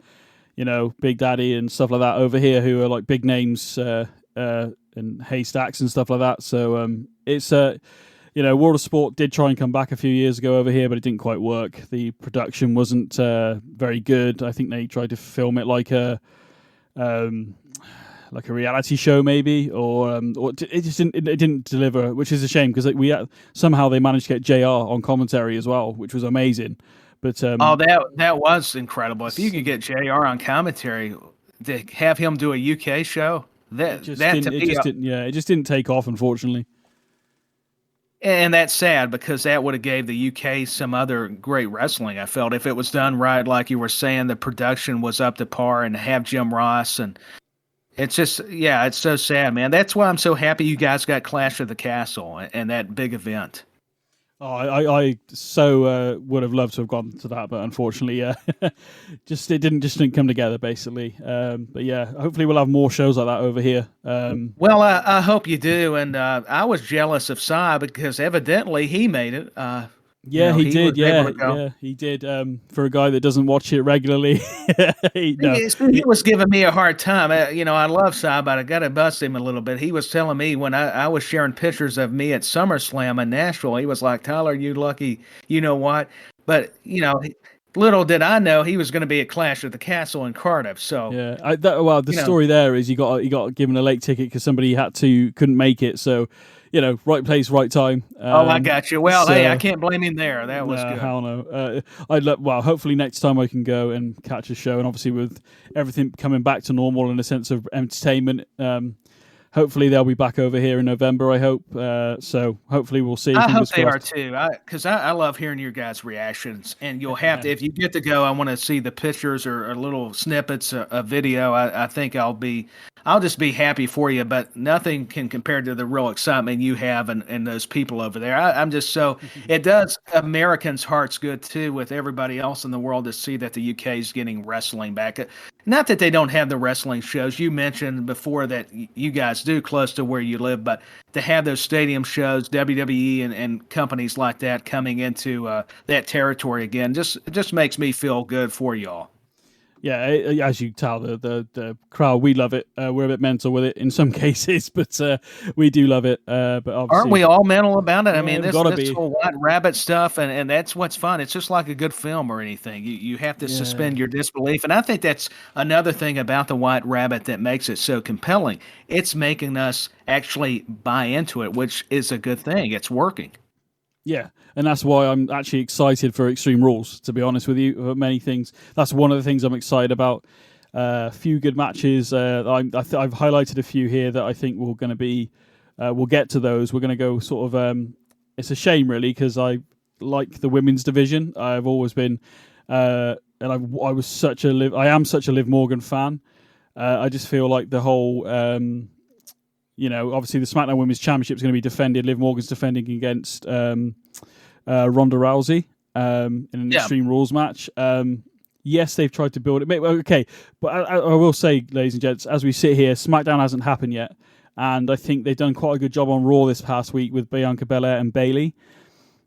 Speaker 3: Big Daddy and stuff like that over here, who are like big names and haystacks and stuff like that. So it's World of Sport did try and come back a few years ago over here, but it didn't quite work. The production wasn't very good. I think they tried to film it like a reality show, maybe, or it just didn't deliver, which is a shame because somehow they managed to get JR on commentary as well, which was amazing. But
Speaker 4: that was incredible. If you could get JR on commentary, to have him do a UK show.
Speaker 3: It just didn't take off, unfortunately.
Speaker 4: And that's sad because that would have gave the UK some other great wrestling. I felt if it was done right, like you were saying, the production was up to par, and have Jim Ross, and it's just, yeah, it's so sad, man. That's why I'm so happy you guys got Clash of the Castle and that big event.
Speaker 3: Oh, I so would have loved to have gone to that, but unfortunately, it didn't come together, basically. But yeah, hopefully we'll have more shows like that over here.
Speaker 4: Well, I hope you do, and I was jealous of Cy because evidently he made it.
Speaker 3: Yeah, he did. Yeah, he did. For a guy that doesn't watch it regularly,
Speaker 4: he was giving me a hard time. I love Cy, but I got to bust him a little bit. He was telling me when I was sharing pictures of me at SummerSlam in Nashville, he was like, "Tyler, you lucky, you know what?" But little did I know he was going to be at Clash of the Castle in Cardiff. So
Speaker 3: yeah, the story there is he got given a late ticket because somebody couldn't make it. So. Right place, right time.
Speaker 4: I got you. Well, hey, I can't blame him there. That was good.
Speaker 3: Hell no. Hopefully next time I can go and catch a show, and obviously with everything coming back to normal in a sense of entertainment, hopefully they'll be back over here in November, I hope. So hopefully we'll see.
Speaker 4: I hope they are too, because I love hearing your guys' reactions. And you'll have to, if you get to go, I want to see the pictures or little snippets of video. I think I'll just be happy for you, but nothing can compare to the real excitement you have and those people over there. I'm just so, it does Americans' hearts good too with everybody else in the world to see that the UK is getting wrestling back. Not that they don't have the wrestling shows. You mentioned before that you guys do close to where you live, but to have those stadium shows, WWE and companies like that coming into that territory again, just makes me feel good for y'all.
Speaker 3: Yeah, as you tell, the crowd, we love it. We're a bit mental with it in some cases, but we do love it. But obviously,
Speaker 4: aren't we all mental about it? I mean, this
Speaker 3: whole
Speaker 4: White Rabbit stuff, and that's what's fun. It's just like a good film or anything. You have to suspend your disbelief. And I think that's another thing about the White Rabbit that makes it so compelling. It's making us actually buy into it, which is a good thing. It's working.
Speaker 3: Yeah, and that's why I'm actually excited for Extreme Rules, to be honest with you, for many things. That's one of the things I'm excited about. A few good matches. I've highlighted a few here that I think we're going to be... we'll get to those. We're going to go sort of... it's a shame, really, because I like the women's division. I've always been... and I am such a Liv Morgan fan. I just feel like the whole... obviously the SmackDown Women's Championship is going to be defended. Liv Morgan's defending against Ronda Rousey in an Extreme Rules match. Yes, they've tried to build it. Okay, but I will say, ladies and gents, as we sit here, SmackDown hasn't happened yet. And I think they've done quite a good job on Raw this past week with Bianca Belair and Bayley.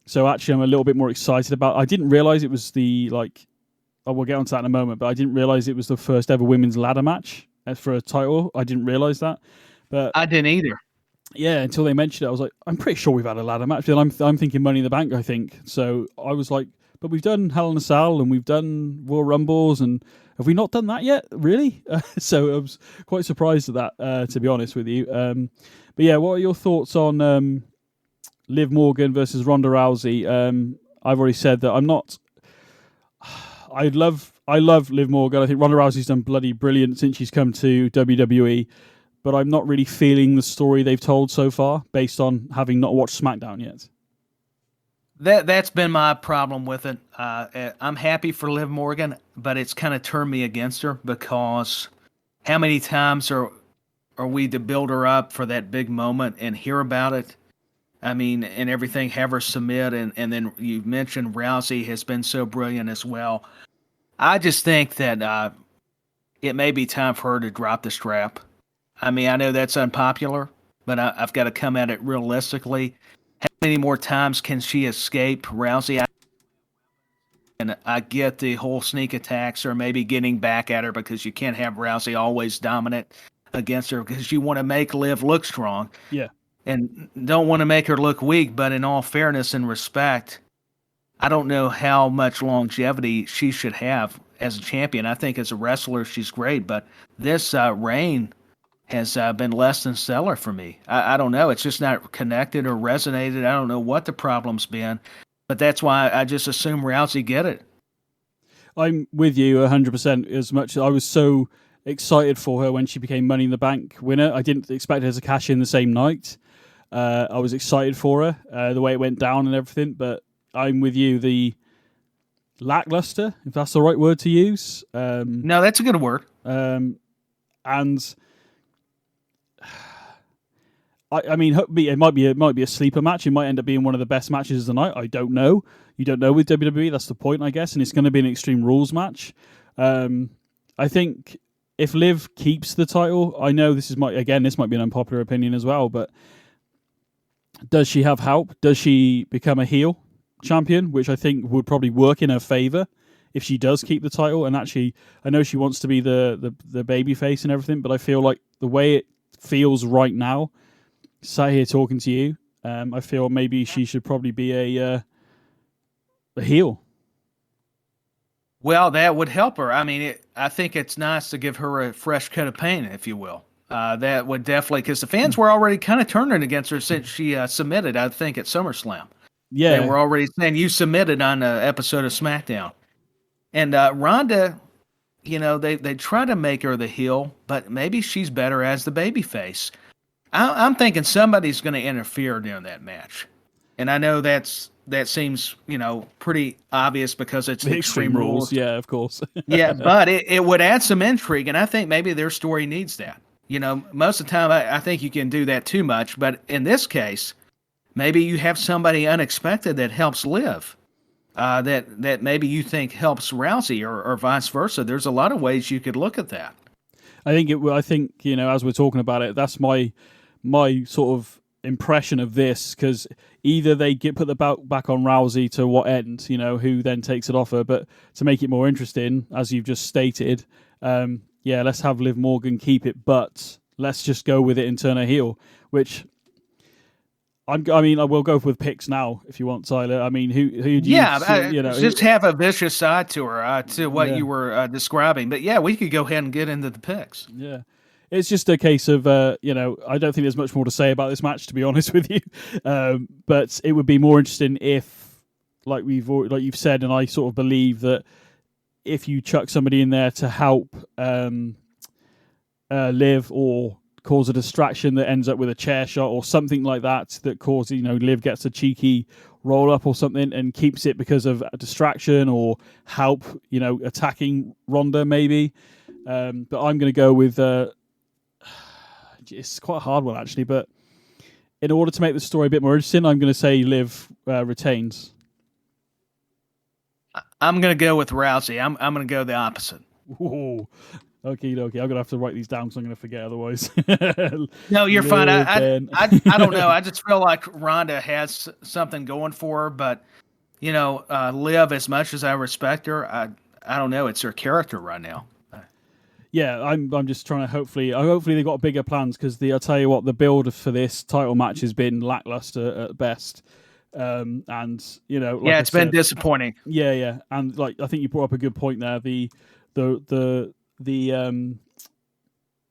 Speaker 3: So actually, I'm a little bit more excited about... I didn't realise it was we'll get onto that in a moment, but I didn't realise it was the first ever women's ladder match for a title. I didn't realise that. But
Speaker 4: I didn't either.
Speaker 3: Yeah, until they mentioned it, I was like, I'm pretty sure we've had a ladder match. I'm thinking Money in the Bank, I think. So I was like, but we've done Hell in a Cell and we've done Royal Rumbles, and have we not done that yet? Really? So I was quite surprised at that, to be honest with you. But yeah, what are your thoughts on Liv Morgan versus Ronda Rousey? I've already said that I'm not... I love Liv Morgan. I think Ronda Rousey's done bloody brilliant since she's come to WWE. But I'm not really feeling the story they've told so far, based on having not watched SmackDown yet.
Speaker 4: That's been my problem with it. I'm happy for Liv Morgan, but it's kind of turned me against her because how many times are we to build her up for that big moment and hear about it? I mean, and everything, have her submit, and then you mentioned Rousey has been so brilliant as well. I just think that it may be time for her to drop the strap. I mean, I know that's unpopular, but I've got to come at it realistically. How many more times can she escape Rousey? And I get the whole sneak attacks or maybe getting back at her because you can't have Rousey always dominant against her because you want to make Liv look strong.
Speaker 3: Yeah.
Speaker 4: And don't want to make her look weak, but in all fairness and respect, I don't know how much longevity she should have as a champion. I think as a wrestler, she's great, but this reign has been less than stellar for me. I don't know. It's just not connected or resonated. I don't know what the problem's been, but that's why I just assume Rousey get it.
Speaker 3: I'm with you 100%. As much as I was so excited for her when she became Money in the Bank winner, I didn't expect her to cash in the same night. I was excited for her, the way it went down and everything, but I'm with you. The lackluster, if that's the right word to use.
Speaker 4: No, that's a good word.
Speaker 3: And I mean, it might be a sleeper match. It might end up being one of the best matches of the night. I don't know. You don't know with WWE. That's the point, I guess. And it's going to be an Extreme Rules match. I think if Liv keeps the title, I know this might be an unpopular opinion as well, but does she have help? Does she become a heel champion, which I think would probably work in her favor if she does keep the title? And actually, I know she wants to be the baby face and everything, but I feel like the way it feels right now, sat here talking to you, I feel maybe she should probably be a heel.
Speaker 4: Well, that would help her. I mean, I think it's nice to give her a fresh coat of paint, if you will. That would definitely, because the fans were already kind of turning against her since she submitted, I think, at SummerSlam.
Speaker 3: Yeah.
Speaker 4: They were already saying, you submitted on an episode of Smackdown. And Ronda, they try to make her the heel, but maybe she's better as the babyface. I'm thinking somebody's going to interfere during that match. And I know that seems, pretty obvious because it's the Extreme Rules.
Speaker 3: Yeah, of course.
Speaker 4: Yeah, but it would add some intrigue, and I think maybe their story needs that. Most of the time I think you can do that too much, but in this case, maybe you have somebody unexpected that helps Liv, that maybe you think helps Rousey or vice versa. There's a lot of ways you could look at that.
Speaker 3: I think as we're talking about it, that's my sort of impression of this, because either they put the belt back on Rousey to what end, who then takes it off her, but to make it more interesting, as you've just stated, let's have Liv Morgan keep it, but let's just go with it and turn her heel, which I will go with picks now if you want, Tyler. I mean, who do you
Speaker 4: just have a vicious side to her, to what you were describing, but we could go ahead and get into the picks.
Speaker 3: Yeah. It's just a case of, I don't think there's much more to say about this match, to be honest with you. But it would be more interesting if, like you've said, and I sort of believe that if you chuck somebody in there to help Liv or cause a distraction that ends up with a chair shot or something like that causes, Liv gets a cheeky roll up or something and keeps it because of a distraction or help, attacking Ronda maybe. But I'm going to go with... it's quite a hard one, actually, but in order to make the story a bit more interesting, I'm going to say Liv retains.
Speaker 4: I'm going to go with Rousey. I'm going to go the opposite.
Speaker 3: Ooh. Okay. I'm going to have to write these down because I'm going to forget otherwise.
Speaker 4: No, you're fine. I don't know. I just feel like Ronda has something going for her, but, Liv, as much as I respect her, I don't know. It's her character right now.
Speaker 3: Yeah, I'm just trying to hopefully they've got bigger plans, because I'll tell you what, the build for this title match has been lackluster at best, and it's been disappointing. Yeah, and I think you brought up a good point there. The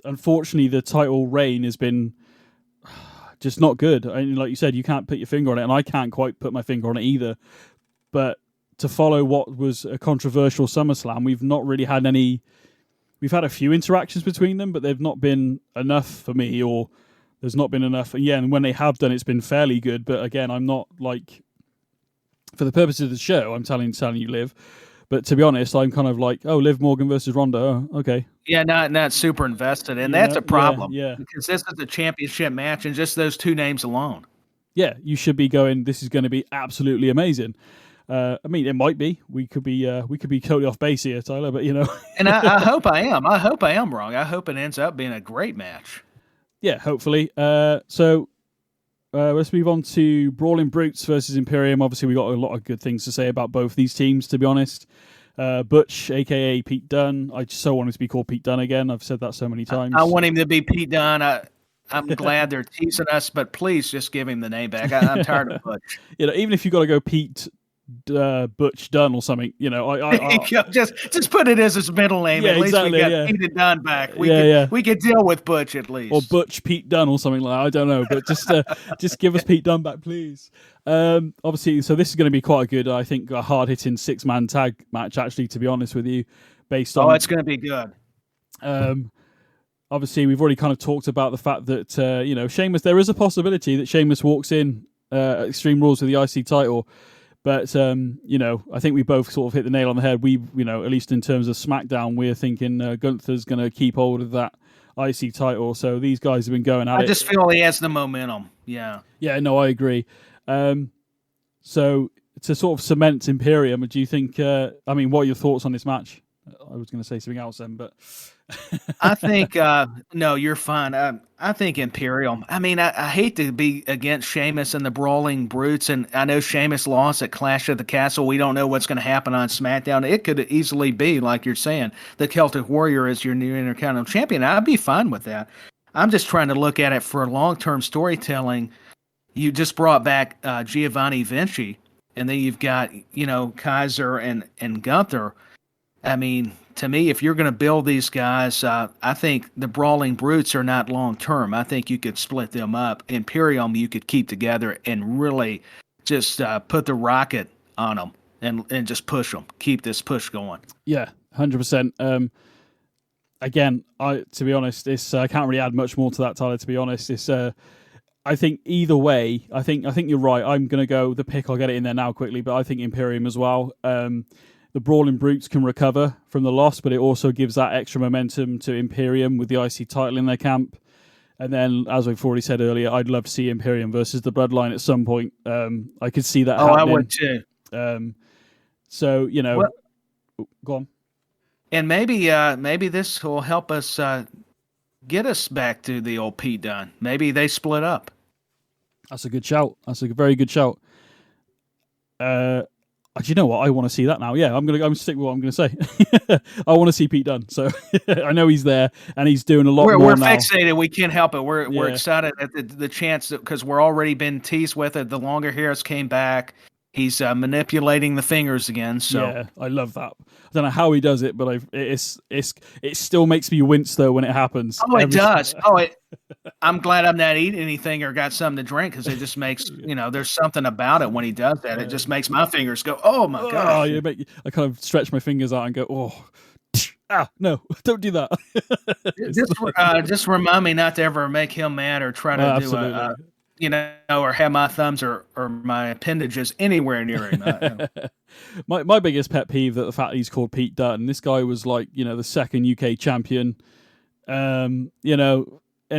Speaker 3: unfortunately the title reign has been just not good. I mean, like you said, you can't put your finger on it, and I can't quite put my finger on it either. But to follow what was a controversial SummerSlam, we've not really had any. We've had a few interactions between them, but they've not been enough for me, or there's not been enough. And and when they have done, it's been fairly good. But again, I'm not for the purposes of the show, I'm telling you, Liv. But to be honest, I'm kind of Liv Morgan versus Ronda. Oh, okay.
Speaker 4: Yeah, not super invested, and that's a problem. Yeah, because this is a championship match, and just those two names alone.
Speaker 3: Yeah, you should be going. This is going to be absolutely amazing. I mean, it might be. We could be totally off base here, Tyler. But
Speaker 4: and I hope I am. I hope I am wrong. I hope it ends up being a great match.
Speaker 3: Yeah, hopefully. So let's move on to Brawling Brutes versus Imperium. Obviously, we got a lot of good things to say about both these teams, to be honest. Butch, aka Pete Dunne. I just so want him to be called Pete Dunne again. I've said that so many times.
Speaker 4: I want him to be Pete Dunne. I'm glad they're teasing us, but please just give him the name back. I'm tired of Butch.
Speaker 3: Even if you got to go Pete Butch Dunne or something,
Speaker 4: just put it as his middle name. At least we got Pete Dunne back. We could deal with Butch at least,
Speaker 3: or Butch Pete Dunne or something like that. I don't know, but just give us Pete Dunne back, please. Obviously, so this is going to be quite a good, I think, a hard hitting 6-man tag match. Actually, to be honest with you, based on
Speaker 4: it's going to be good.
Speaker 3: obviously we've already kind of talked about the fact that Sheamus. There is a possibility that Sheamus walks in at Extreme Rules with the IC title. But, I think we both sort of hit the nail on the head. We, at least in terms of SmackDown, we're thinking Gunther's going to keep hold of that IC title. So these guys have been going at it.
Speaker 4: I just feel he has the momentum. Yeah.
Speaker 3: Yeah, no, I agree. So to sort of cement Imperium, do you think, what are your thoughts on this match? I was going to say something else then, but...
Speaker 4: I think, no, you're fine. I think Imperium. I mean, I hate to be against Sheamus and the Brawling Brutes, and I know Sheamus lost at Clash of the Castle. We don't know what's going to happen on SmackDown. It could easily be, like you're saying, the Celtic Warrior is your new Intercontinental Champion. I'd be fine with that. I'm just trying to look at it for long-term storytelling. You just brought back Giovanni Vinci, and then you've got, Kaiser and Gunther. I mean, to me, if you're going to build these guys, I think the Brawling Brutes are not long-term. I think you could split them up. Imperium, you could keep together and really just put the rocket on them and just push them. Keep this push going.
Speaker 3: Yeah, 100%. Again, to be honest, I can't really add much more to that, Tyler, to be honest. I think either way, I think you're right. I'm going to go the pick. I'll get it in there now quickly, but I think Imperium as well. The Brawling Brutes can recover from the loss, but it also gives that extra momentum to Imperium with the IC title in their camp. And then, as we've already said earlier, I'd love to see Imperium versus the Bloodline at some point. I could see that happening.
Speaker 4: I would too.
Speaker 3: Go on.
Speaker 4: And maybe this will help us get us back to the old Pete Dunne. Maybe they split up.
Speaker 3: That's a good shout. That's a very good shout. Do you know what? I want to see that now. Yeah, I'm stick with what I'm going to say. I want to see Pete Dunne. So I know he's there and he's doing a lot more
Speaker 4: we're
Speaker 3: now.
Speaker 4: We're fixated. We can't help it. We're excited at the chance because we're already been teased with it. The longer hairs came back. He's manipulating the fingers again. So
Speaker 3: yeah, I love that. I don't know how he does it, but it still makes me wince though when it happens.
Speaker 4: Oh, it does. I'm glad I'm not eating anything or got something to drink because it just makes there's something about it when he does that. It just makes my fingers go, oh my gosh.
Speaker 3: I kind of stretch my fingers out and go, oh. No, don't do that.
Speaker 4: Just remind me not to ever make him mad or try to do or have my thumbs or my appendages anywhere near him.
Speaker 3: My biggest pet peeve that the fact he's called Pete Dunne. This guy was like, the second UK champion. And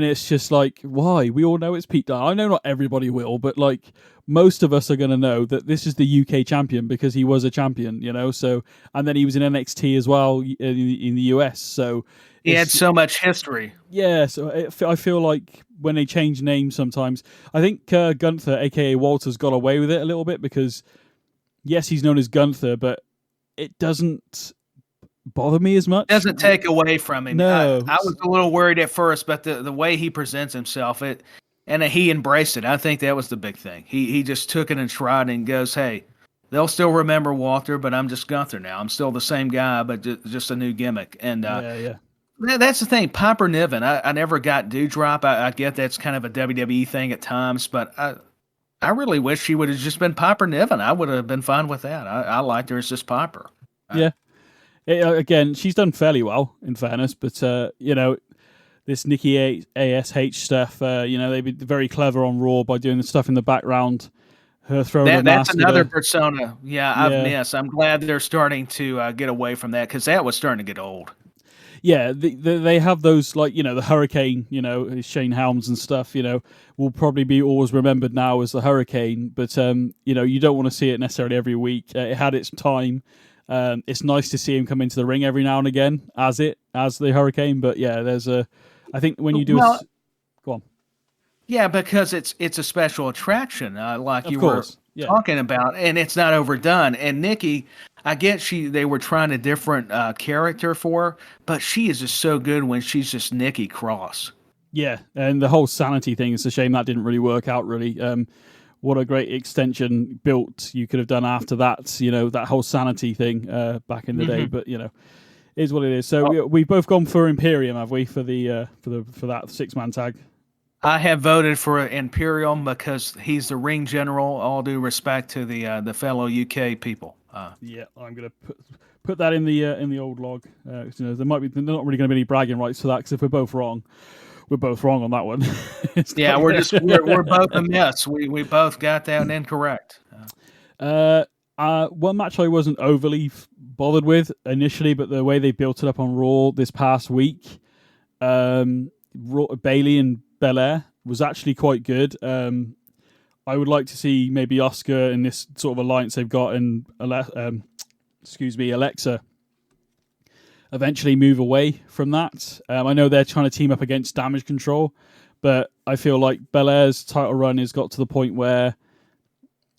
Speaker 3: it's just like, why? We all know it's Pete Dunne. I know not everybody will, but like most of us are going to know that this is the UK champion because he was a champion, So, and then he was in NXT as well in the US. So
Speaker 4: he had so much history.
Speaker 3: Yeah, so I feel like when they change names sometimes, I think Gunther, aka Walter's, got away with it a little bit because, yes, he's known as Gunther, but it doesn't bother me as much.
Speaker 4: Doesn't take away from him.
Speaker 3: No,
Speaker 4: I was a little worried at first, but the way he presents himself, he embraced it. I think that was the big thing. He just took it in stride and goes, "Hey, they'll still remember Walter, but I'm just Gunther now. I'm still the same guy, but just a new gimmick." And that's the thing. Piper Niven, I never got Dewdrop. I get that's kind of a WWE thing at times, but I really wish she would have just been Piper Niven. I would have been fine with that. I liked her as just Piper.
Speaker 3: Yeah. Again, she's done fairly well, in fairness, but, this Nikki ASH stuff, they've been very clever on Raw by doing the stuff in the background, her throwing
Speaker 4: that's another persona, I've missed. I'm glad they're starting to get away from that, because that was starting to get old.
Speaker 3: Yeah, they have those, like, the Hurricane, Shane Helms and stuff, will probably be always remembered now as the Hurricane, but, you don't want to see it necessarily every week. It had its time. It's nice to see him come into the ring every now and again as the Hurricane, but yeah, I think when you do go on. Yeah,
Speaker 4: because it's a special attraction, like you were talking about, and it's not overdone. And Nikki, I get they were trying a different character for her, but she is just so good when she's just Nikki Cross.
Speaker 3: Yeah, and the whole sanity thing, it's a shame that didn't really work out, really. What a great extension built you could have done after that, that whole sanity thing back in the day. But, is what it is. So we've both gone for Imperium, have we, for that 6-man tag?
Speaker 4: I have voted for Imperium because he's the ring general, all due respect to the fellow UK people.
Speaker 3: I'm going to put that in the old log. There's not really going to be any bragging rights for that, because if we're both wrong on that one.
Speaker 4: Yeah, we're both a mess. We both got that incorrect.
Speaker 3: One match I wasn't overly bothered with initially, but the way they built it up on Raw this past week, Bayley and Belair was actually quite good. I would like to see maybe Asuka in this sort of alliance they've got, and Alexa eventually move away from that. I know they're trying to team up against Damage Control, but I feel like Belair's title run has got to the point where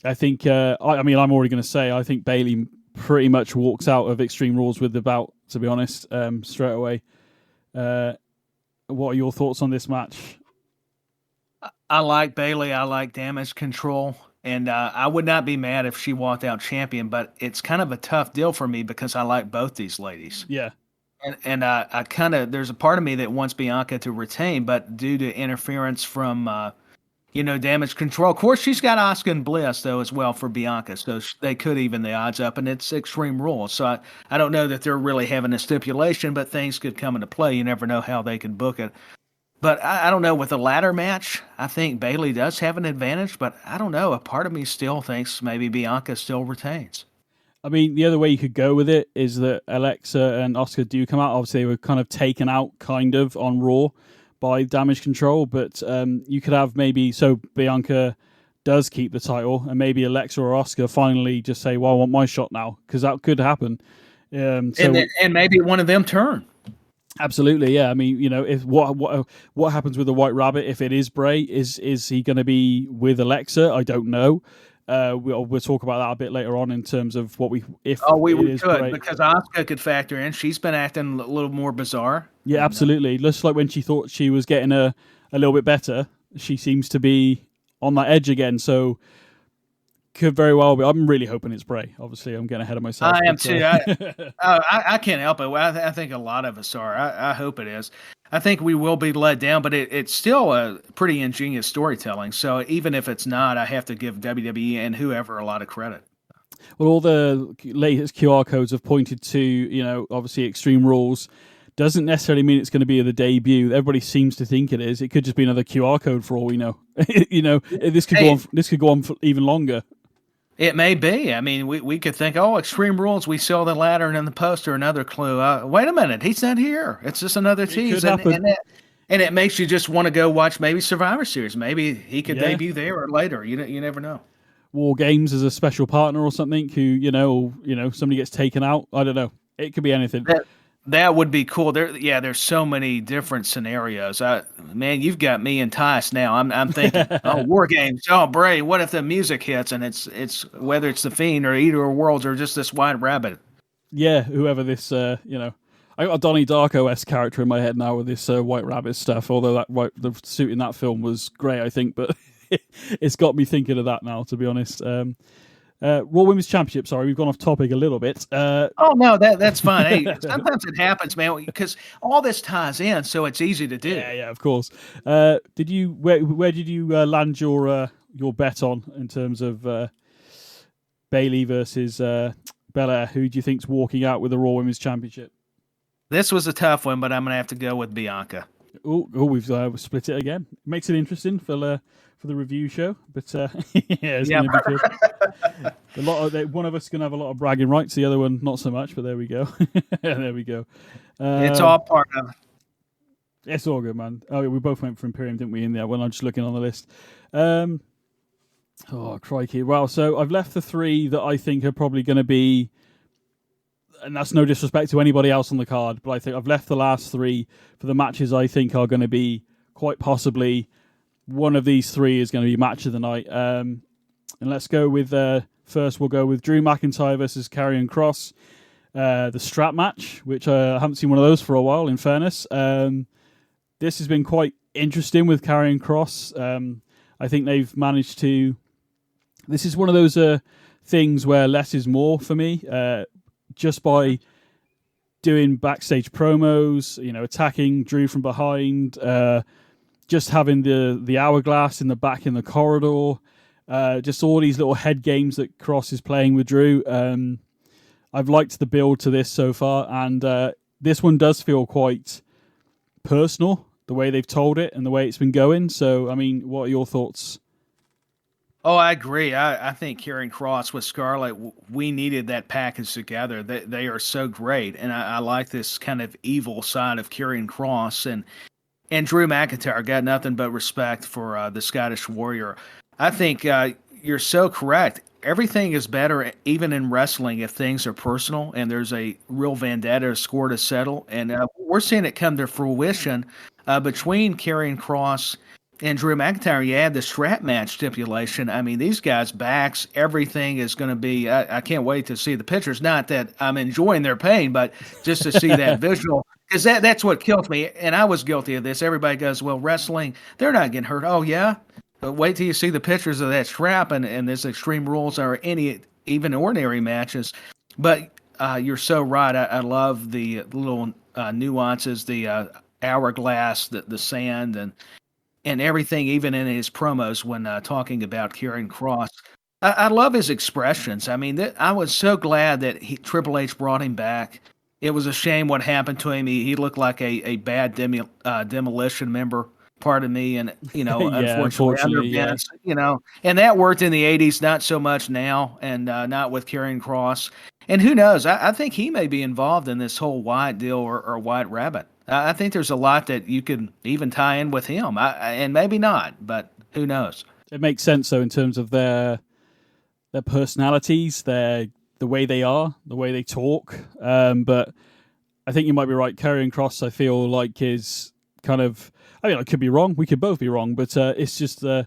Speaker 3: I think, I'm already going to say, I think Bayley pretty much walks out of Extreme Rules with the belt, to be honest, straight away. What are your thoughts on this match?
Speaker 4: I like Bayley. I like Damage Control. And I would not be mad if she walked out champion, but it's kind of a tough deal for me because I like both these ladies.
Speaker 3: Yeah.
Speaker 4: And I kind of, there's a part of me that wants Bianca to retain, but due to interference from, Damage Control. Of course, she's got Asuka and Bliss, though, as well for Bianca, so they could even the odds up, and it's Extreme Rules. So I don't know that they're really having a stipulation, but things could come into play. You never know how they could book it. But I don't know, with the ladder match, I think Bayley does have an advantage, but I don't know. A part of me still thinks maybe Bianca still retains.
Speaker 3: I mean, the other way you could go with it is that Alexa and Asuka do come out. Obviously, they were kind of taken out kind of on Raw by Damage Control, but you could have maybe, so Bianca does keep the title, and maybe Alexa or Asuka finally just say, well, I want my shot now, because that could happen.
Speaker 4: And maybe one of them turn.
Speaker 3: Absolutely, yeah. I mean, if what happens with the White Rabbit if it is Bray? Is he going to be with Alexa? I don't know. We'll talk about that a bit later on in terms of what we could
Speaker 4: Bray. Because Asuka could factor in. She's been acting a little more bizarre.
Speaker 3: Yeah, absolutely. Just like when she thought she was getting a little bit better, she seems to be on that edge again. So could very well be. I'm really hoping it's Bray. Obviously, I'm getting ahead of myself.
Speaker 4: I am too. I can't help it. I think a lot of us are. I hope it is. I think we will be let down, but it's still a pretty ingenious storytelling. So even if it's not, I have to give WWE and whoever a lot of credit.
Speaker 3: Well, all the latest QR codes have pointed to, obviously Extreme Rules. Doesn't necessarily mean it's going to be the debut. Everybody seems to think it is. It could just be another QR code for all we know. This could go on. This could go on for even longer.
Speaker 4: It may be. I mean, we could think, Extreme Rules, we saw the ladder and in the poster, another clue. Wait a minute, he's not here. It's just another tease. And it makes you just want to go watch maybe Survivor Series. Maybe he could debut there or later. You never know.
Speaker 3: War Games as a special partner or something who, somebody gets taken out. I don't know. It could be anything.
Speaker 4: That would be cool. There's so many different scenarios. Man, you've got me enticed now. I'm thinking, War Games. Bray. What if the music hits and it's whether it's the Fiend or Eater of Worlds or just this White Rabbit?
Speaker 3: Yeah, whoever this. I got a Donnie Darko-esque character in my head now with this White Rabbit stuff. Although the suit in that film was great, I think, but it's got me thinking of that now. To be honest. Raw Women's Championship. Sorry, we've gone off topic a little bit.
Speaker 4: No, that's fine. Hey, sometimes it happens, man, because all this ties in, so it's easy to do.
Speaker 3: Yeah, of course. Where did you land your bet on in terms of Bayley versus Belair? Who do you think's walking out with the Raw Women's Championship?
Speaker 4: This was a tough one, but I'm gonna have to go with Bianca.
Speaker 3: Oh, we've split it again. Makes it interesting for the review show, but it's going to be good. One of us is going to have a lot of bragging rights, the other one not so much. But there we go. There we go.
Speaker 4: It's all part of it.
Speaker 3: It's all good, man. Oh, yeah, we both went for Imperium, didn't we? In there when I'm just looking on the list. Crikey! Well, so I've left the three that I think are probably going to be, and that's no disrespect to anybody else on the card, but I think I've left the last three for the matches I think are going to be quite possibly. One of these three is going to be match of the night. And let's go with, first we'll go with Drew McIntyre versus Karrion Kross. The strap match, which I haven't seen one of those for a while, in fairness. This has been quite interesting with Karrion Kross. I think they've managed to... This is one of those things where less is more for me. Just by doing backstage promos, attacking Drew from behind... just having the hourglass in the back in the corridor, just all these little head games that Kross is playing with Drew. I've liked the build to this so far, and this one does feel quite personal, the way they've told it and the way it's been going. So, I mean, what are your thoughts?
Speaker 4: Oh, I agree. I think Karrion Kross with Scarlett, we needed that package together. They are so great, and I like this kind of evil side of Karrion Kross and Drew McIntyre. Got nothing but respect for the Scottish Warrior. I think you're so correct. Everything is better, even in wrestling, if things are personal and there's a real vendetta, a score to settle. And we're seeing it come to fruition between Karrion Kross and Drew McIntyre. You add the strap match stipulation. I mean, these guys' backs, everything is going to be. I can't wait to see the pictures. Not that I'm enjoying their pain, but just to see that visual, because that's what kills me. And I was guilty of this. Everybody goes, "Well, wrestling, they're not getting hurt." Oh yeah, but wait till you see the pictures of that strap and this Extreme Rules or any even ordinary matches. But you're so right. I love the little nuances, the hourglass, the sand, and everything, even in his promos when talking about Karrion Kross. I love his expressions. I mean, I was so glad that Triple H brought him back. It was a shame what happened to him. He looked like a bad demolition member, pardon me, and, unfortunately,
Speaker 3: yeah.
Speaker 4: And that worked in the 80s, not so much now, and not with Karrion Kross. And who knows? I think he may be involved in this whole Wyatt deal or White Rabbit. I think there's a lot that you could even tie in with him, and maybe not, but who knows?
Speaker 3: It makes sense, though, in terms of their personalities, the way they are, the way they talk. But I think you might be right. Karrion Kross, I feel like, is kind of... I mean, I could be wrong. We could both be wrong, but it's just... I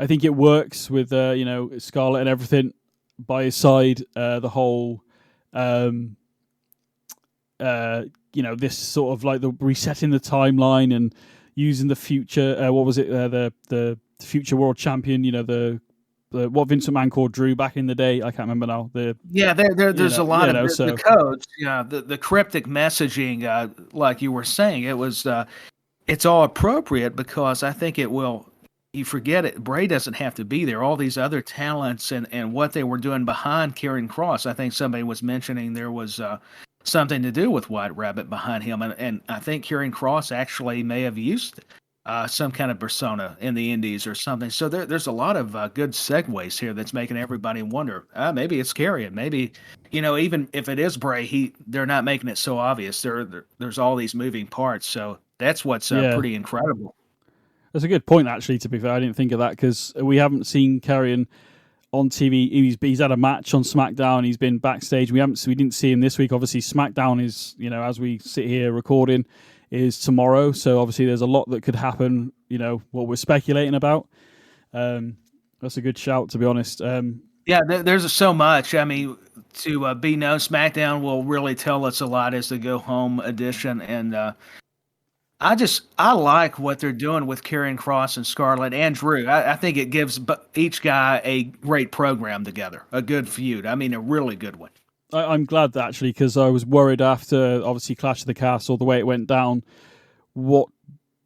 Speaker 3: think it works with, Scarlett and everything by his side. The whole... this sort of like the resetting the timeline and using the future. What was it? The future world champion. The what Vince McMahon called Drew back in the day. I can't remember now.
Speaker 4: There's a lot of the codes. Yeah, the cryptic messaging, like you were saying, it was. It's all appropriate because I think it will. You forget it. Bray doesn't have to be there. All these other talents and what they were doing behind Karrion Kross. I think somebody was mentioning there was. Something to do with White Rabbit behind him. And I think Karrion Kross actually may have used some kind of persona in the Indies or something. So there's a lot of good segues here that's making everybody wonder, maybe it's Karrion. Maybe, even if it is Bray, they're not making it so obvious. There's all these moving parts. So that's what's pretty incredible.
Speaker 3: That's a good point, actually, to be fair. I didn't think of that because we haven't seen Karrion on TV. He's had a match on Smackdown. He's been backstage. We didn't see him this week. Obviously, Smackdown is, as we sit here recording, is tomorrow. So obviously, there's a lot that could happen. What we're speculating about. That's a good shout, to be honest.
Speaker 4: There's so much. I mean, to be known, Smackdown will really tell us a lot as the go home edition, and I like what they're doing with Karrion Kross and Scarlett and Drew. I think it gives each guy a great program together, a good feud. I mean, a really good one.
Speaker 3: I'm glad that, actually, because I was worried after, obviously, Clash of the Castle, the way it went down, what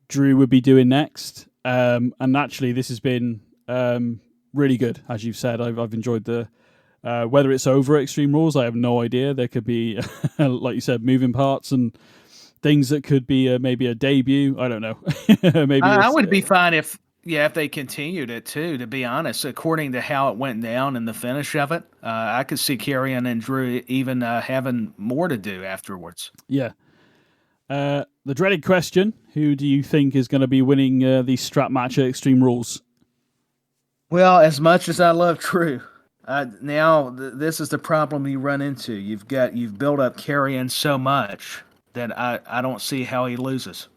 Speaker 3: Drew would be doing next. And actually, this has been really good, as you've said. I've enjoyed the... whether it's over Extreme Rules, I have no idea. There could be, like you said, moving parts and things that could be maybe a debut. I don't know. Maybe
Speaker 4: I would be fine if they continued it too, to be honest. According to how it went down and the finish of it, I could see Karrion and Drew even having more to do afterwards.
Speaker 3: Yeah. The dreaded question, who do you think is going to be winning the strap match at Extreme Rules?
Speaker 4: Well, as much as I love Drew, this is the problem you run into. You've built up Karrion so much that I don't see how he loses.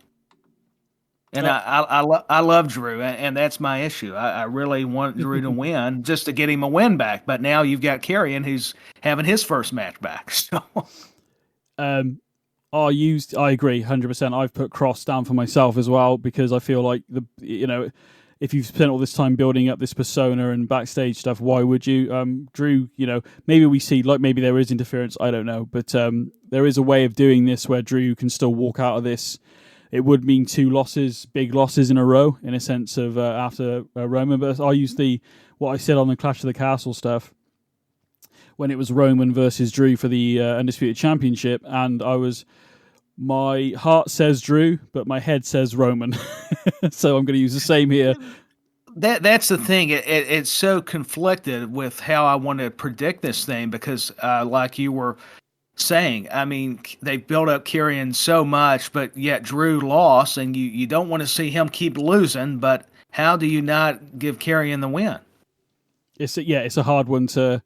Speaker 4: And I love Drew, and that's my issue. I really want Drew to win just to get him a win back. But now you've got Karrion who's having his first match back. So,
Speaker 3: I agree 100%. I've put Kross down for myself as well because I feel like if you've spent all this time building up this persona and backstage stuff, why would you? Drew, maybe we see, maybe there is interference, I don't know. But there is a way of doing this where Drew can still walk out of this. It would mean 2 losses, big losses in a row, in a sense of after Roman. But I'll use what I said on the Clash of the Castle stuff. when it was Roman versus Drew for the Undisputed Championship, and my heart says Drew, but my head says Roman. So I'm going to use the same here.
Speaker 4: That's the thing. It's so conflicted with how I want to predict this thing because, like you were saying, I mean, they built up Karrion so much, but yet Drew lost, and you don't want to see him keep losing. But how do you not give Karrion the win?
Speaker 3: It's a hard one to.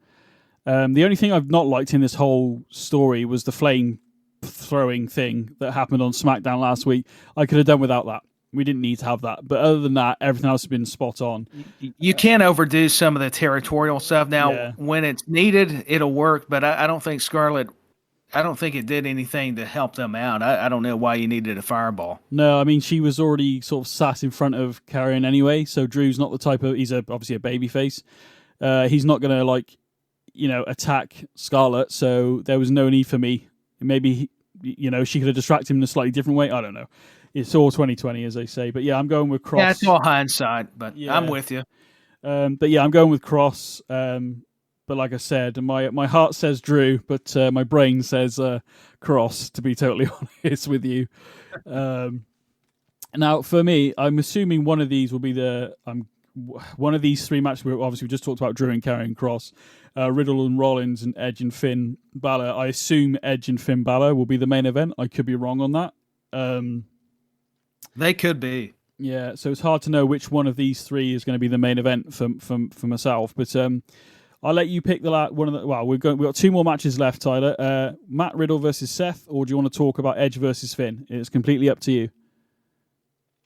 Speaker 3: The only thing I've not liked in this whole story was the flame throwing thing that happened on SmackDown last week. I could have done without that. We didn't need to have that. But other than that, everything else has been spot on.
Speaker 4: You can't overdo some of the territorial stuff. Now, when it's needed, it'll work. But I don't think Scarlett, I don't think it did anything to help them out. I don't know why you needed a fireball.
Speaker 3: No, I mean, she was already sort of sat in front of Karrion anyway. So Drew's not the type of, he's obviously a babyface. He's not going to attack Scarlett. So there was no need for me. Maybe, she could have distracted him in a slightly different way. I don't know. It's all 2020, as they say. But yeah, I'm going with Cross.
Speaker 4: Yeah, it's all hindsight, but yeah. I'm with you.
Speaker 3: But yeah, I'm going with Cross. But like I said, my heart says Drew, but my brain says Cross, to be totally honest with you. Now, for me, I'm assuming one of these will be one of these three matches. We just talked about Drew and Karrion Cross, Riddle and Rollins, and Edge and Finn Balor. I assume Edge and Finn Balor will be the main event. I could be wrong on that.
Speaker 4: They could be.
Speaker 3: Yeah, so it's hard to know which one of these three is going to be the main event for myself. But I'll let you pick one of the. Well, we've got two more matches left, Tyler. Matt Riddle versus Seth, or do you want to talk about Edge versus Finn? It's completely up to you.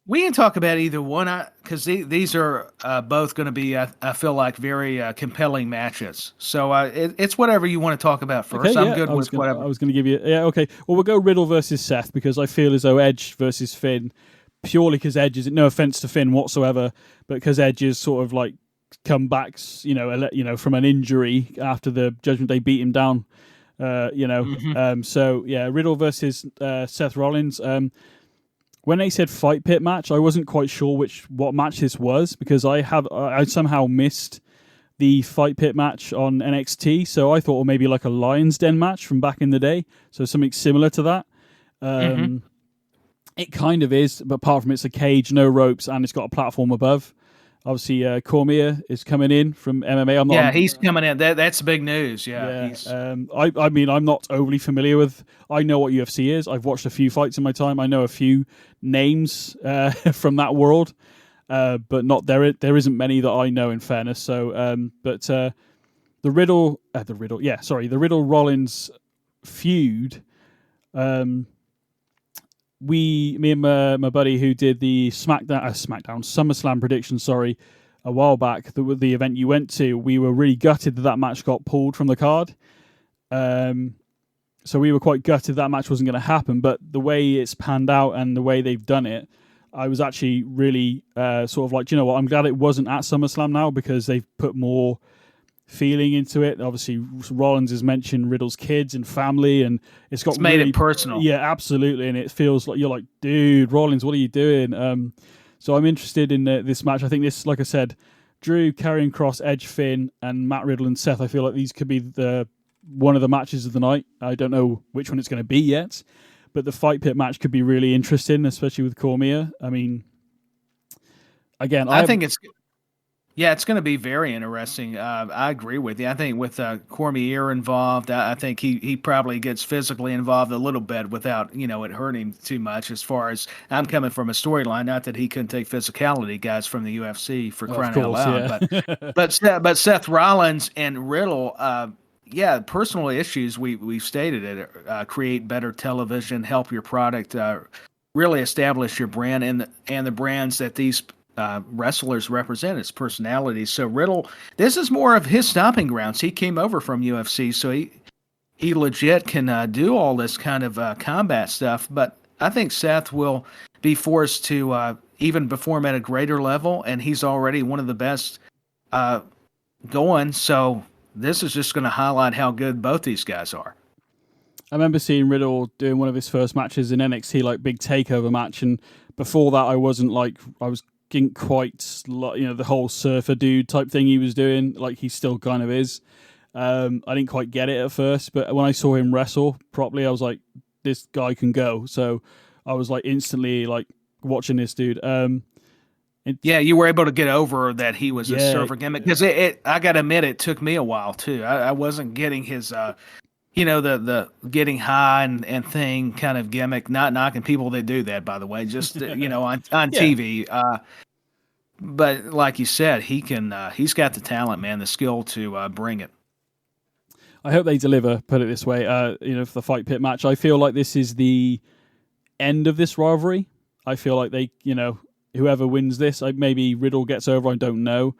Speaker 4: We can talk about either one because these are both going to be, I feel like, very compelling matches. So it's whatever you want to talk about first.
Speaker 3: Okay,
Speaker 4: I'm good with whatever.
Speaker 3: I was going to give you... Yeah, okay. Well, we'll go Riddle versus Seth because I feel as though Edge versus Finn, purely because Edge is... No offense to Finn whatsoever, but because Edge is sort of like comebacks, from an injury after the Judgment Day beat him down, So, yeah, Riddle versus Seth Rollins. When they said fight pit match, I wasn't quite sure what match this was because I somehow missed the fight pit match on NXT, so I thought maybe like a Lion's Den match from back in the day, so something similar to that. It kind of is, but apart from it's a cage, no ropes, and it's got a platform above. Obviously, Cormier is coming in from MMA.
Speaker 4: He's coming in. That's big news. Yeah.
Speaker 3: I mean, I'm not overly familiar with. I know what UFC is. I've watched a few fights in my time. I know a few names from that world, but not there. There isn't many that I know. In fairness, so the Riddle Rollins feud. Me and my buddy who did the SmackDown SummerSlam prediction, a while back, the event you went to, we were really gutted that match got pulled from the card. So we were quite gutted that match wasn't going to happen, but the way it's panned out and the way they've done it, I was actually really sort of like, you know what, I'm glad it wasn't at SummerSlam now because they've put more feeling into it. Obviously, Rollins has mentioned Riddle's kids and family, and it's
Speaker 4: made it personal.
Speaker 3: Yeah, absolutely, and it feels like you're like, dude, Rollins, what are you doing? So I'm interested in this match. I think this, like I said, Drew, Karrion Cross, Edge, Finn, and Matt Riddle and Seth. I feel like these could be one of the matches of the night. I don't know which one it's going to be yet, but the fight pit match could be really interesting, especially with Cormier. I mean, again,
Speaker 4: I think it's. Yeah, it's going to be very interesting. I agree with you. I think with Cormier involved, I think he probably gets physically involved a little bit without, it hurting him too much as far as I'm coming from a storyline. Not that he couldn't take physicality guys from the UFC for crying out loud. Yeah. But Seth Rollins and Riddle, personal issues, we've stated it, create better television, help your product, really establish your brand and the brands that these wrestlers represent, its personalities. So Riddle, this is more of his stomping grounds. He came over from UFC, so he legit can do all this kind of combat stuff. But I think Seth will be forced to even perform at a greater level, and he's already one of the best going. So this is just going to highlight how good both these guys are.
Speaker 3: I remember seeing Riddle doing one of his first matches in NXT, like big takeover match, and before that I was quite, the whole surfer dude type thing he was doing, like he still kind of is. I didn't quite get it at first, but when I saw him wrestle properly, I was like, this guy can go. So I was like instantly like watching this dude.
Speaker 4: Yeah, you were able to get over that he was a surfer gimmick, because I got to admit, it took me a while too. I wasn't getting his, the getting high and thing kind of gimmick. Not knocking people that do that, by the way, just on TV. But like you said, he's got the talent, man, the skill to bring it.
Speaker 3: I hope they deliver, put it this way, for the Fight Pit match. I feel like this is the end of this rivalry. I feel like they, whoever wins this, maybe Riddle gets over, I don't know.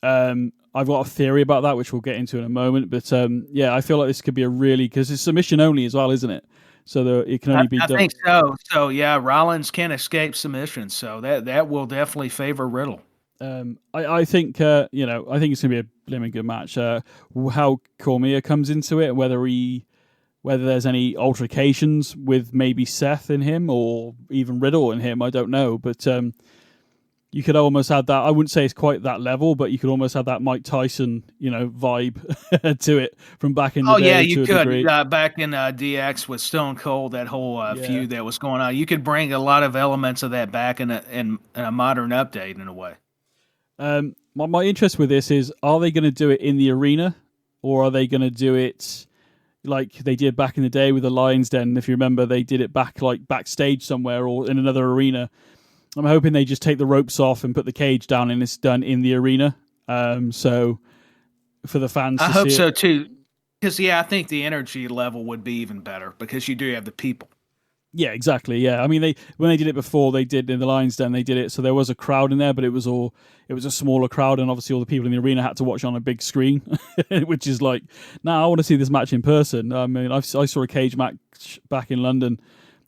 Speaker 3: I've got a theory about that, which we'll get into in a moment. But I feel like this could be because it's submission only as well, isn't it? So it can only be done.
Speaker 4: I think so. So, yeah, Rollins can't escape submission. So that will definitely favor Riddle.
Speaker 3: I think I think it's going to be a blimmin' good match. How Cormier comes into it, whether there's any altercations with maybe Seth in him or even Riddle in him, I don't know. But you could almost add that. I wouldn't say it's quite that level, but you could almost add that Mike Tyson, vibe to it from back in the day.
Speaker 4: Oh yeah, you could. Back in DX with Stone Cold, that whole feud that was going on, you could bring a lot of elements of that back in a modern update in a way.
Speaker 3: My interest with this is: are they going to do it in the arena, or are they going to do it like they did back in the day with the Lions Den? If you remember, they did it backstage somewhere or in another arena. I'm hoping they just take the ropes off and put the cage down, and it's done in the arena. So for the fans,
Speaker 4: I hope so too. Because I think the energy level would be even better because you do have the people.
Speaker 3: Yeah, exactly. Yeah, I mean, when they did it before, they did in the Lions Den, they did it so there was a crowd in there, but it was a smaller crowd, and obviously all the people in the arena had to watch on a big screen, which is like, I want to see this match in person. I mean, I saw a cage match back in London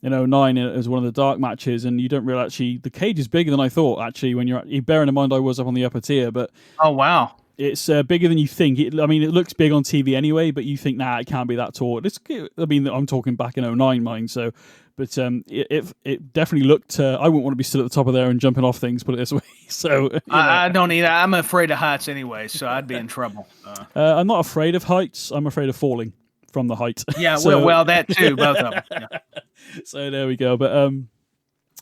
Speaker 3: in 2009 as one of the dark matches, and you don't realize actually the cage is bigger than I thought. Actually, when you're bearing in mind I was up on the upper tier, but
Speaker 4: oh wow.
Speaker 3: It's bigger than you think. It looks big on TV anyway, but you think, it can't be that tall. I'm talking back in 2009, mind. So, but it definitely looked. I wouldn't want to be stood at the top of there and jumping off things. Put it this way. So
Speaker 4: I don't either. I'm afraid of heights anyway, so I'd be in trouble.
Speaker 3: I'm not afraid of heights. I'm afraid of falling from the height.
Speaker 4: Yeah, well, that too, both of them. Yeah.
Speaker 3: So there we go. But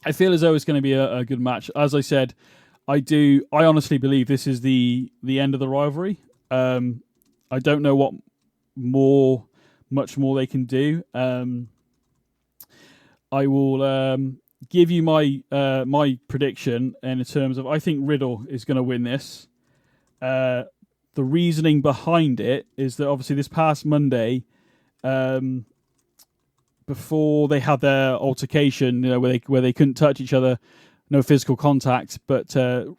Speaker 3: I feel as though it's going to be a good match. As I said. I honestly believe this is the end of the rivalry. I don't know what much more they can do. I will give you my prediction in terms of I think Riddle is going to win this. The reasoning behind it is that obviously this past Monday, before they had their altercation, where they couldn't touch each other. No physical contact, but Seth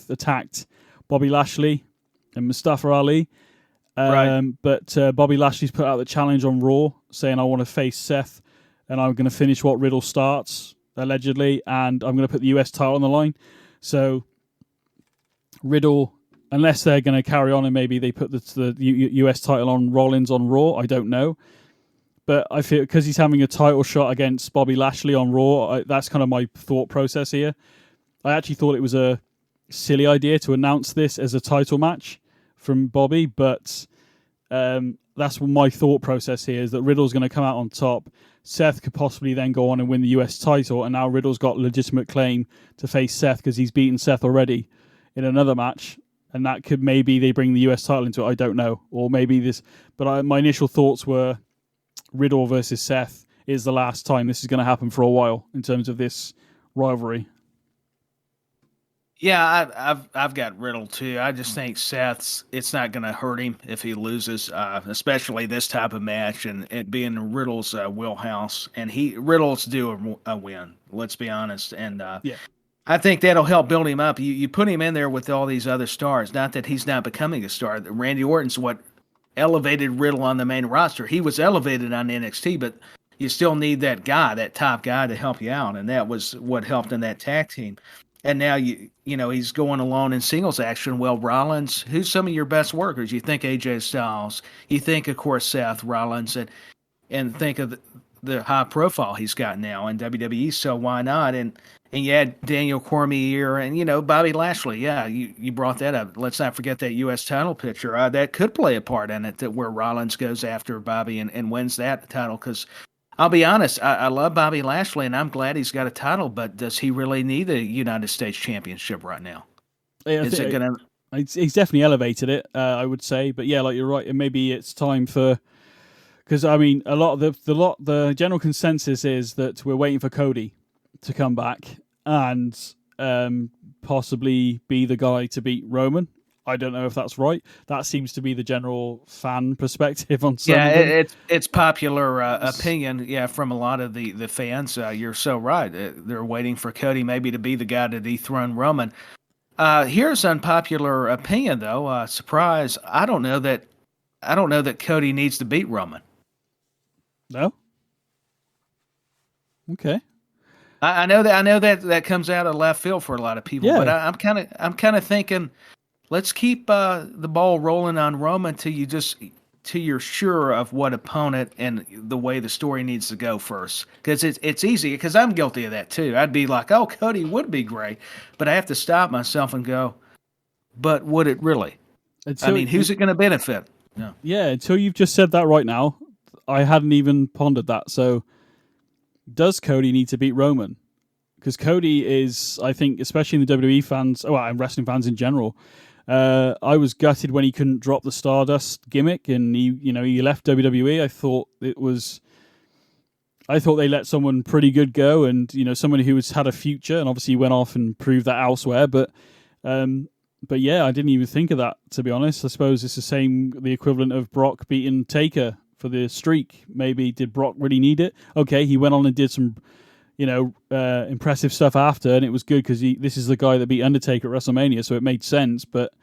Speaker 3: attacked Bobby Lashley and Mustafa Ali.
Speaker 4: Right.
Speaker 3: But Bobby Lashley's put out the challenge on Raw, saying, I want to face Seth, and I'm going to finish what Riddle starts, allegedly, and I'm going to put the US title on the line. So Riddle, unless they're going to carry on and maybe they put the US title on Rollins on Raw, I don't know. But I feel because he's having a title shot against Bobby Lashley on Raw, that's kind of my thought process here. I actually thought it was a silly idea to announce this as a title match from Bobby, but that's my thought process here, is that Riddle's going to come out on top. Seth could possibly then go on and win the US title, and now Riddle's got legitimate claim to face Seth because he's beaten Seth already in another match, and that could maybe they bring the US title into it, I don't know. Or maybe this, but my initial thoughts were Riddle versus Seth is the last time this is going to happen for a while in terms of this rivalry.
Speaker 4: Yeah, I've got Riddle too. I just think it's not going to hurt him if he loses, especially this type of match and it being Riddle's wheelhouse. And Riddle's due a win. Let's be honest. And I think that'll help build him up. You put him in there with all these other stars. Not that he's not becoming a star. Randy Orton's what elevated Riddle on the main roster. He was elevated on NXT, but you still need that top guy to help you out, and that was what helped in that tag team. And now he's going alone in singles action. Well, Rollins, who's some of your best workers? You think AJ Styles, you think of course Seth Rollins, and think of the high profile he's got now in WWE. So why not? And And you had Daniel Cormier and, Bobby Lashley. Yeah, you brought that up. Let's not forget that U.S. title picture. That could play a part in it, that where Rollins goes after Bobby and wins that title. Because I'll be honest, I love Bobby Lashley, and I'm glad he's got a title, but does he really need a United States Championship right now?
Speaker 3: Yeah,
Speaker 4: Is it going to...
Speaker 3: He's definitely elevated it, I would say. But yeah, like you're right, and maybe it's time for... Because, I mean, a lot of the general consensus is that we're waiting for Cody to come back and possibly be the guy to beat Roman. I don't know if that's right. That seems to be the general fan perspective on some of them.
Speaker 4: It's popular opinion, from a lot of the fans. You're so right. They're waiting for Cody maybe to be the guy to dethrone Roman. Here's unpopular opinion, though. Surprise! I don't know that Cody needs to beat Roman.
Speaker 3: No. Okay.
Speaker 4: I know that comes out of left field for a lot of people, but I'm kind of thinking, let's keep the ball rolling on Roman till you're sure of what opponent and the way the story needs to go first. Because it's easy, because I'm guilty of that too. I'd be like, oh, Cody would be great, but I have to stop myself and go, but would it really? Who's it going to benefit? No.
Speaker 3: Yeah, until you've just said that right now, I hadn't even pondered that. So, does Cody need to beat Roman? Because Cody is, I think, especially in the WWE fans, and wrestling fans in general, I was gutted when he couldn't drop the Stardust gimmick and he left WWE. I thought they let someone pretty good go, and someone who has had a future, and obviously he went off and proved that elsewhere. But yeah, I didn't even think of that, to be honest. I suppose it's the equivalent of Brock beating Taker for the streak. Maybe did Brock really need it? Okay, he went on and did some impressive stuff after, and it was good because this is the guy that beat Undertaker at WrestleMania, so it made sense. But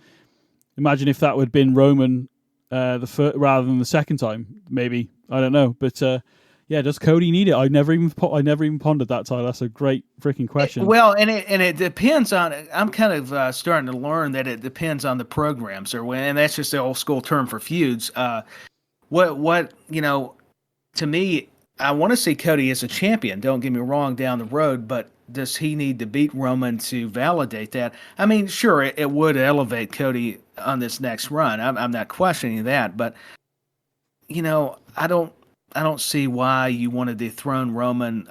Speaker 3: imagine if that would have been Roman rather than the second time. Maybe, I don't know. But does Cody need it? I never even pondered that, Tyler. That's a great freaking question.
Speaker 4: It depends on. I'm kind of starting to learn that it depends on the programs, and that's just the old school term for feuds. To me, I want to see Cody as a champion, don't get me wrong, down the road, but does he need to beat Roman to validate that? I mean, sure, it would elevate Cody on this next run. I'm not questioning that, but, I don't see why you want to dethrone Roman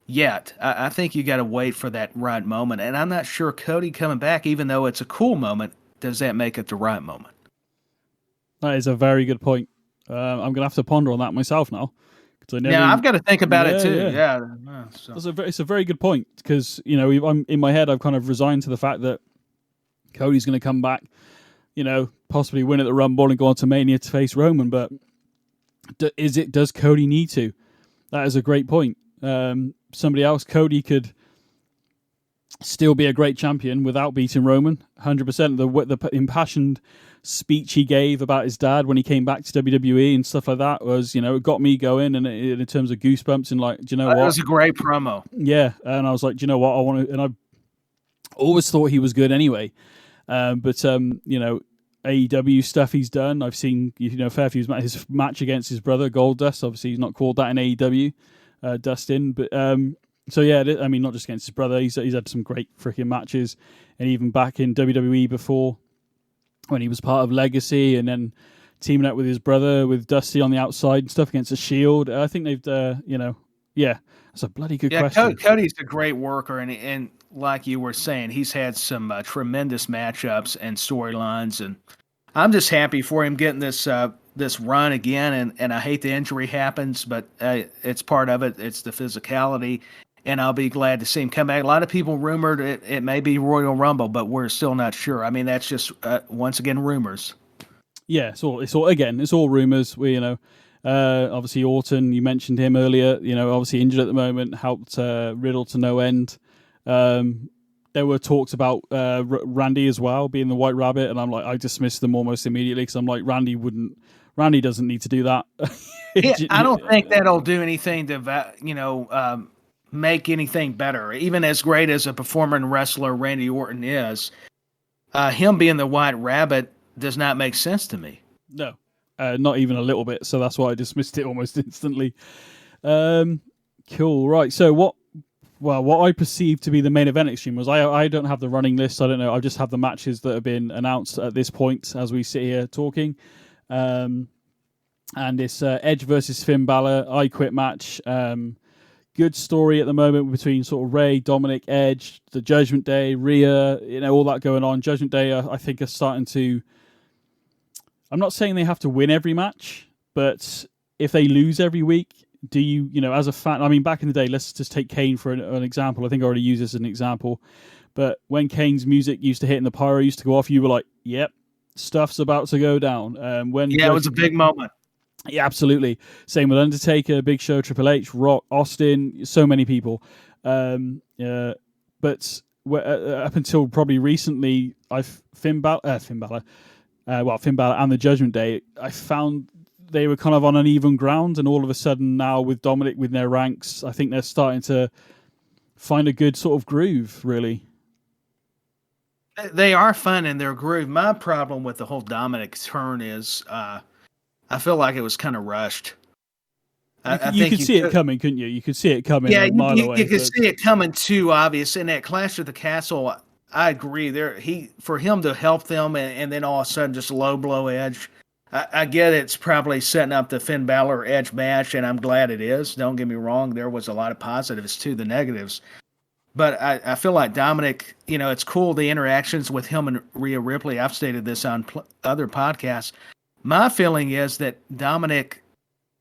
Speaker 4: yet. I think you got to wait for that right moment, and I'm not sure Cody coming back, even though it's a cool moment, does that make it the right moment?
Speaker 3: That is a very good point. I'm going to have to ponder on that myself now.
Speaker 4: I've got to think about it too.
Speaker 3: It's a very good point because I'm in my head. I've kind of resigned to the fact that Cody's going to come back, possibly win at the Rumble and go on to Mania to face Roman. But does Cody need to? That is a great point. Somebody else, Cody could still be a great champion without beating Roman. 100%. The impassioned speech he gave about his dad when he came back to WWE and stuff like that was, it got me going, and in terms of goosebumps and like, do you know what?
Speaker 4: It was a great promo.
Speaker 3: Yeah, and I was like, do you know what? I want to, and I always thought he was good anyway. But AEW stuff he's done, I've seen, fair few his match against his brother Goldust. Obviously, he's not called that in AEW, Dustin, but so yeah, I mean, not just against his brother. He's had some great freaking matches, and even back in WWE before, when he was part of Legacy, and then teaming up with his brother, with Dusty on the outside and stuff against the Shield. I think they've, that's a bloody good question.
Speaker 4: Cody's a great worker, and like you were saying, he's had some tremendous matchups and storylines, and I'm just happy for him getting this run again. And I hate the injury happens, but it's part of it. It's the physicality. And I'll be glad to see him come back. A lot of people rumored it may be Royal Rumble, but we're still not sure. I mean, that's just once again rumors.
Speaker 3: Yeah, it's all rumors. Obviously Orton, you mentioned him earlier. Obviously injured at the moment, helped Riddle to no end. There were talks about Randy as well being the White Rabbit, and I'm like, I dismissed them almost immediately because I'm like, Randy doesn't need to do that.
Speaker 4: I don't think that'll do anything to make anything better. Even as great as a performer and wrestler Randy Orton is, him being the White Rabbit does not make sense to me.
Speaker 3: No, not even a little bit. So that's why I dismissed it almost instantly. Cool. Right. So what what I perceive to be the main event Extreme Rules. I don't have the running list. I don't know. I just have the matches that have been announced at this point as we sit here talking. And it's Edge versus Finn Balor, I Quit match. Good story at the moment between sort of Ray, Dominic, Edge, the Judgment Day, Rhea, all that going on. Judgment Day, I think, are starting to... I'm not saying they have to win every match, but if they lose every week, do you, as a fan... I mean, back in the day, let's just take Kane for an example. I think I already used this as an example. But when Kane's music used to hit and the pyro used to go off, you were like, yep, stuff's about to go down.
Speaker 4: It was a big moment.
Speaker 3: Yeah, absolutely. Same with Undertaker, Big Show, Triple H, Rock, Austin, so many people. But up until probably recently, Finn Balor and the Judgment Day, I found they were kind of on uneven ground, and all of a sudden now with Dominic with their ranks, I think they're starting to find a good sort of groove, really.
Speaker 4: They are fun in their groove. My problem with the whole Dominic turn is... I feel like it was kind of rushed.
Speaker 3: You could see it coming, couldn't you? You could see it coming a mile away.
Speaker 4: You could see it coming too obvious. In that Clash of the Castle, I agree. For him to help them and then all of a sudden just low blow Edge, I get it's probably setting up the Finn Balor Edge match, and I'm glad it is. Don't get me wrong. There was a lot of positives to the negatives. But I feel like Dominic, it's cool, the interactions with him and Rhea Ripley. I've stated this on other podcasts. My feeling is that Dominic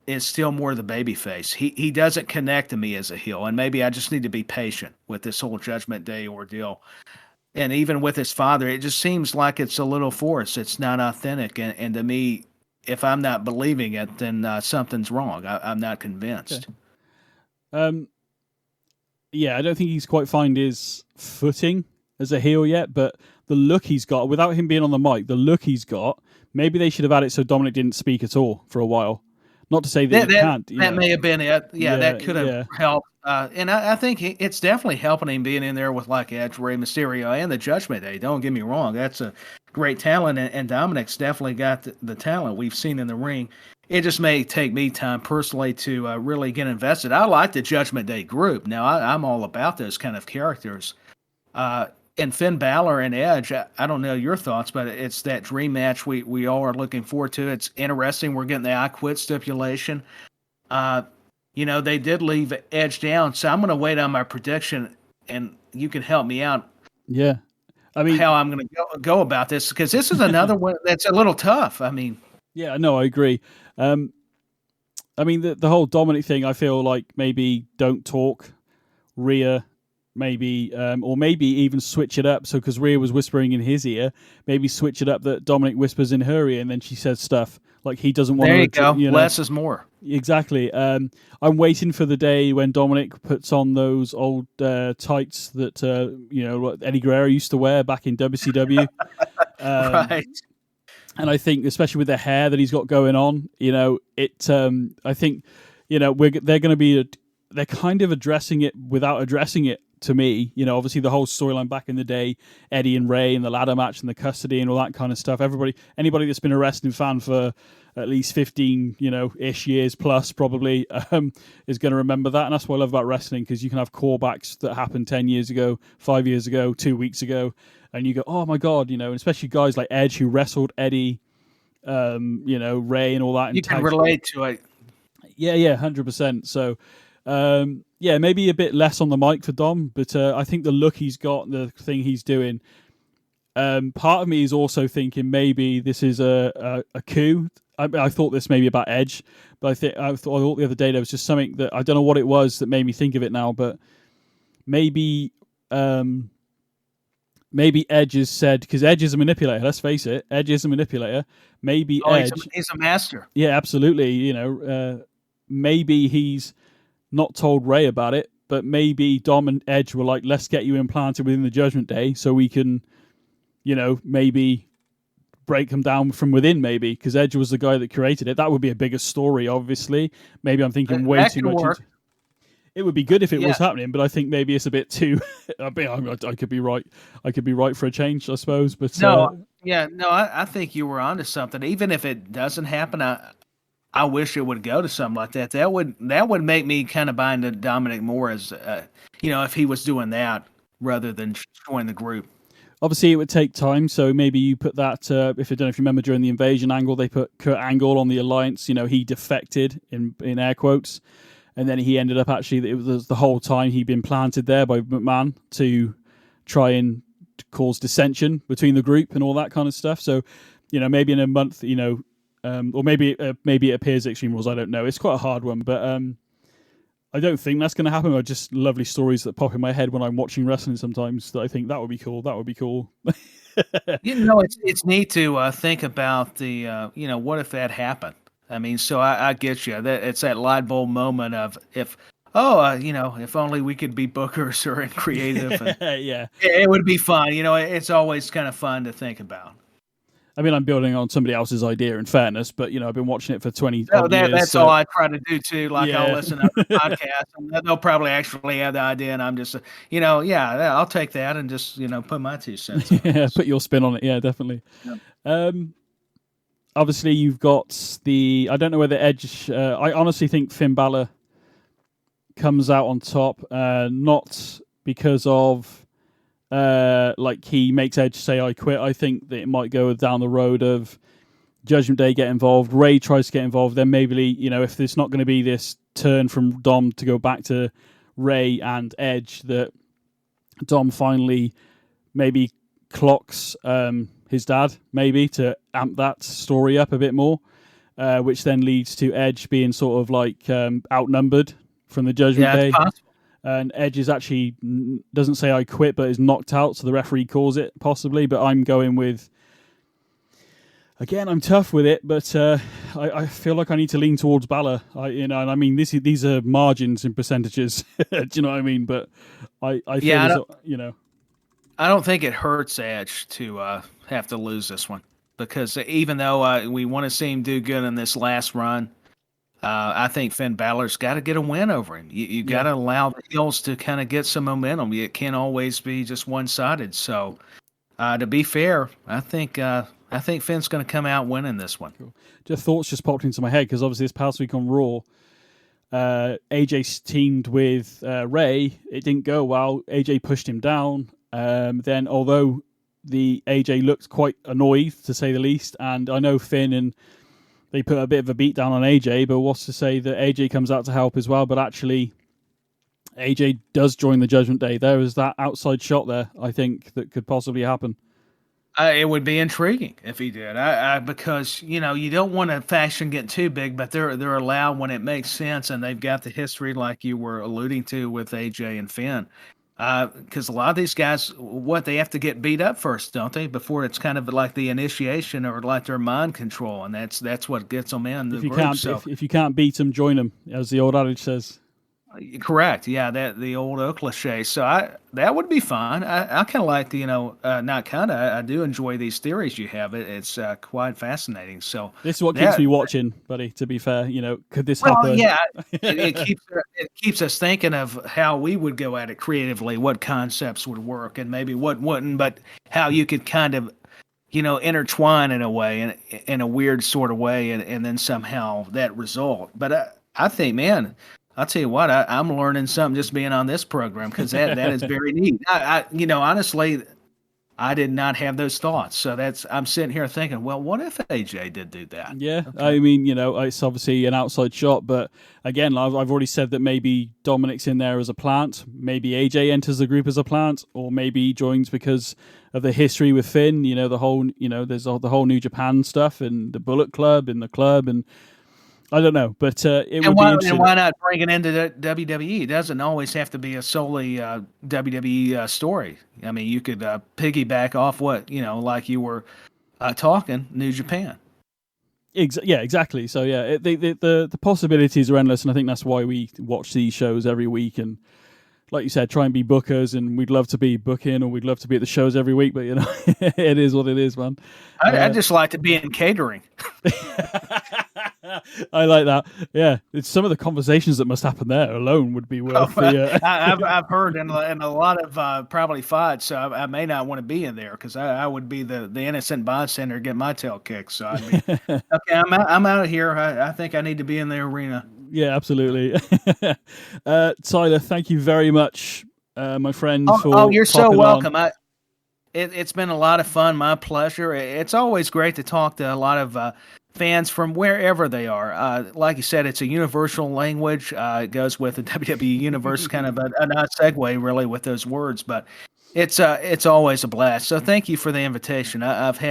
Speaker 4: is still more the babyface. He doesn't connect to me as a heel, and maybe I just need to be patient with this whole Judgment Day ordeal. And even with his father, it just seems like it's a little forced. It's not authentic, and to me, if I'm not believing it, then something's wrong. I'm not convinced.
Speaker 3: Okay. I don't think he's quite found his footing as a heel yet, but the look he's got, without him being on the mic, the look he's got, maybe they should have had it so Dominic didn't speak at all for a while. Not to say that he can't.
Speaker 4: That may have been it. Yeah, that could have helped. And I think it's definitely helping him being in there with like Edge, Rey Mysterio, and the Judgment Day. Don't get me wrong. That's a great talent, and Dominic's definitely got the talent we've seen in the ring. It just may take me time personally to really get invested. I like the Judgment Day group. Now, I'm all about those kind of characters. And Finn Balor and Edge, I don't know your thoughts, but it's that dream match we all are looking forward to. It's interesting. We're getting the I Quit stipulation. They did leave Edge down, so I'm going to wait on my prediction, and you can help me out.
Speaker 3: Yeah. I mean,
Speaker 4: how I'm going to go about this, because this is another one that's a little tough. I mean,
Speaker 3: yeah, no, I agree. I mean, the whole Dominic thing, I feel like maybe don't talk. Rhea, maybe, or maybe even switch it up. So, because Rhea was whispering in his ear, maybe switch it up that Dominic whispers in her ear, and then she says stuff like he doesn't want.
Speaker 4: There you go. Less is more.
Speaker 3: Exactly. I'm waiting for the day when Dominic puts on those old tights that Eddie Guerrero used to wear back in WCW.
Speaker 4: Right.
Speaker 3: And I think, especially with the hair that he's got going on, I think, they're kind of addressing it without addressing it to me. Obviously the whole storyline back in the day, Eddie and Ray and the ladder match and the custody and all that kind of stuff. Anybody that's been a wrestling fan for at least 15, ish years plus probably is going to remember that. And that's what I love about wrestling, because you can have callbacks that happened 10 years ago, 5 years ago, 2 weeks ago. And you go, oh my God, and especially guys like Edge who wrestled Eddie, Ray and all that. And
Speaker 4: you can relate to it.
Speaker 3: Yeah, 100%. So, maybe a bit less on the mic for Dom, but I think the look he's got, the thing he's doing, part of me is also thinking maybe this is a coup. I thought this maybe about Edge, but I thought the other day there was just something that I don't know what it was that made me think of it now, but maybe Edge has said, because Edge is a manipulator, let's face it, Edge is a manipulator. Maybe Edge...
Speaker 4: He's a master.
Speaker 3: Yeah, absolutely. Maybe he's not told Ray about it, but maybe Dom and Edge were like, let's get you implanted within the Judgment Day so we can, maybe break them down from within, maybe, because Edge was the guy that created it. That would be a bigger story, obviously. Maybe I'm thinking way too much. It would be good if it was happening, but I think maybe it's a bit too. I could be right. I could be right for a change, I suppose. But
Speaker 4: I think you were onto something. Even if it doesn't happen, I wish it would go to something like that. That would make me kind of buy into Dominic more as if he was doing that rather than join the group.
Speaker 3: Obviously, it would take time, so maybe you put that. If you remember during the Invasion angle, they put Kurt Angle on the Alliance. He defected in air quotes, and then he ended up actually. It was the whole time he'd been planted there by McMahon to try and cause dissension between the group and all that kind of stuff. So, maybe in a month, or maybe it appears at Extreme Rules. I don't know. It's quite a hard one, but I don't think that's going to happen. Or just lovely stories that pop in my head when I'm watching wrestling sometimes that I think that would be cool. That would be cool.
Speaker 4: It's neat to think about the, what if that happened? I mean, so I get you. It's that light bulb moment of if only we could be bookers or creative. And
Speaker 3: yeah.
Speaker 4: It would be fun. It's always kind of fun to think about.
Speaker 3: I mean, I'm building on somebody else's idea, in fairness, but I've been watching it for 20 years.
Speaker 4: That's
Speaker 3: so.
Speaker 4: all I try to do too. I'll listen to the podcast, and they'll probably actually have the idea, and I'm just, I'll take that and just, put my 2 cents.
Speaker 3: Put your spin on it. Yeah, definitely. Yep. Obviously, you've got I don't know whether Edge. I honestly think Finn Balor comes out on top, not because of. He makes Edge say I quit. I think that it might go down the road of Judgment Day get involved, Ray tries to get involved, then maybe if there's not going to be this turn from Dom to go back to Ray and Edge, that Dom finally maybe clocks his dad, maybe to amp that story up a bit more, which then leads to Edge being sort of outnumbered from the Judgment Day.
Speaker 4: Possible.
Speaker 3: And Edge is actually doesn't say I quit, but is knocked out, so the referee calls it possibly. But I'm going with. Again, I'm tough with it, but I feel like I need to lean towards Balor. And I mean these are margins and percentages. Do you know what I mean? But I feel
Speaker 4: I don't think it hurts Edge to have to lose this one, because even though we want to see him do good in this last run. I think Finn Balor's got to get a win over him. You got to allow the heels to kind of get some momentum. It can't always be just one-sided. So, to be fair, I think Finn's going to come out winning this one.
Speaker 3: Cool. Thoughts just popped into my head because obviously this past week on Raw, AJ teamed with Ray. It didn't go well. AJ pushed him down. Then, although the AJ looked quite annoyed to say the least, and I know Finn and they put a bit of a beat down on AJ, but what's to say that AJ comes out to help as well? But actually, AJ does join the Judgment Day. There is that outside shot there, I think, that could possibly happen.
Speaker 4: It would be intriguing if he did, because you don't want a faction get too big, but they're allowed when it makes sense, and they've got the history like you were alluding to with AJ and Finn. Because a lot of these guys, they have to get beat up first, don't they? Before it's kind of like the initiation or like their mind control, and that's what gets them in the group.
Speaker 3: If you can't beat them, join them, as the old adage says.
Speaker 4: Correct. Yeah, the old cliche. So that would be fun. I kind of like not kind of. I do enjoy these theories you have. It's quite fascinating. So
Speaker 3: this is what keeps me watching, buddy. To be fair, could this happen?
Speaker 4: Yeah, it keeps us thinking of how we would go at it creatively, what concepts would work, and maybe what wouldn't. But how you could kind of intertwine in a way, in a weird sort of way, and then somehow that result. But I think, man. I'll tell you what, I'm learning something just being on this program, because that is very neat. Honestly, I did not have those thoughts. So I'm sitting here thinking, well, what if AJ did do that?
Speaker 3: Yeah,
Speaker 4: okay.
Speaker 3: I mean, it's obviously an outside shot, but again, I've already said that maybe Dominic's in there as a plant, maybe AJ enters the group as a plant, or maybe he joins because of the history with Finn. The whole, there's the whole New Japan stuff and the Bullet Club and the club and. I don't know, but it would be interesting.
Speaker 4: And why not bring it into the WWE? It doesn't always have to be a solely WWE story. I mean, you could piggyback off what, like you were talking, New Japan.
Speaker 3: Yeah, exactly. So, yeah, the possibilities are endless, and I think that's why we watch these shows every week. And like you said, try and be bookers, and we'd love to be booking, or we'd love to be at the shows every week, but, it is what it is, man.
Speaker 4: I'd just like to be in catering.
Speaker 3: I like that. Yeah, it's some of the conversations that must happen there alone would be worth the.
Speaker 4: I've heard in a lot of probably fights, so I may not want to be in there because I would be the innocent bystander, get my tail kicked. So I mean, okay, I'm out of here. I think I need to be in the arena.
Speaker 3: Yeah, absolutely. Tyler, thank you very much, my friend.
Speaker 4: You're so
Speaker 3: popping
Speaker 4: welcome.
Speaker 3: on.
Speaker 4: It's been a lot of fun. My pleasure. It's always great to talk to a lot of fans from wherever they are. Like you said, it's a universal language. It goes with the WWE universe, kind of a nice segue, really, with those words. But it's always a blast. So thank you for the invitation. I've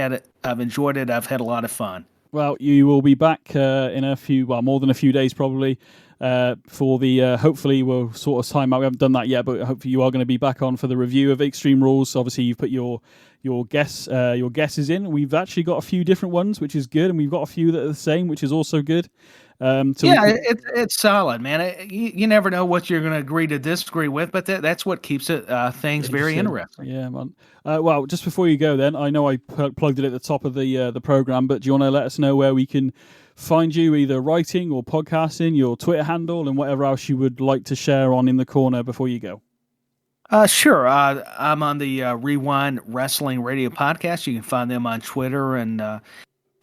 Speaker 4: enjoyed it. I've had a lot of fun.
Speaker 3: Well, you will be back in more than a few days, probably. For the hopefully we'll sort of time out. We haven't done that yet, but hopefully you are going to be back on for the review of Extreme Rules. Obviously, you've put your guesses in. We've actually got a few different ones, which is good, and we've got a few that are the same, which is also good.
Speaker 4: It's solid, man. You never know what you're going to agree to disagree with, but that's what keeps things very interesting.
Speaker 3: Yeah, man. Well, just before you go, then I know I plugged it at the top of the program, but do you want to let us know where we can find you, either writing or podcasting, your Twitter handle, and whatever else you would like to share on In the Corner before you go?
Speaker 4: Sure. I'm on the Wrewind Wrestling Radio Podcast. You can find them on Twitter and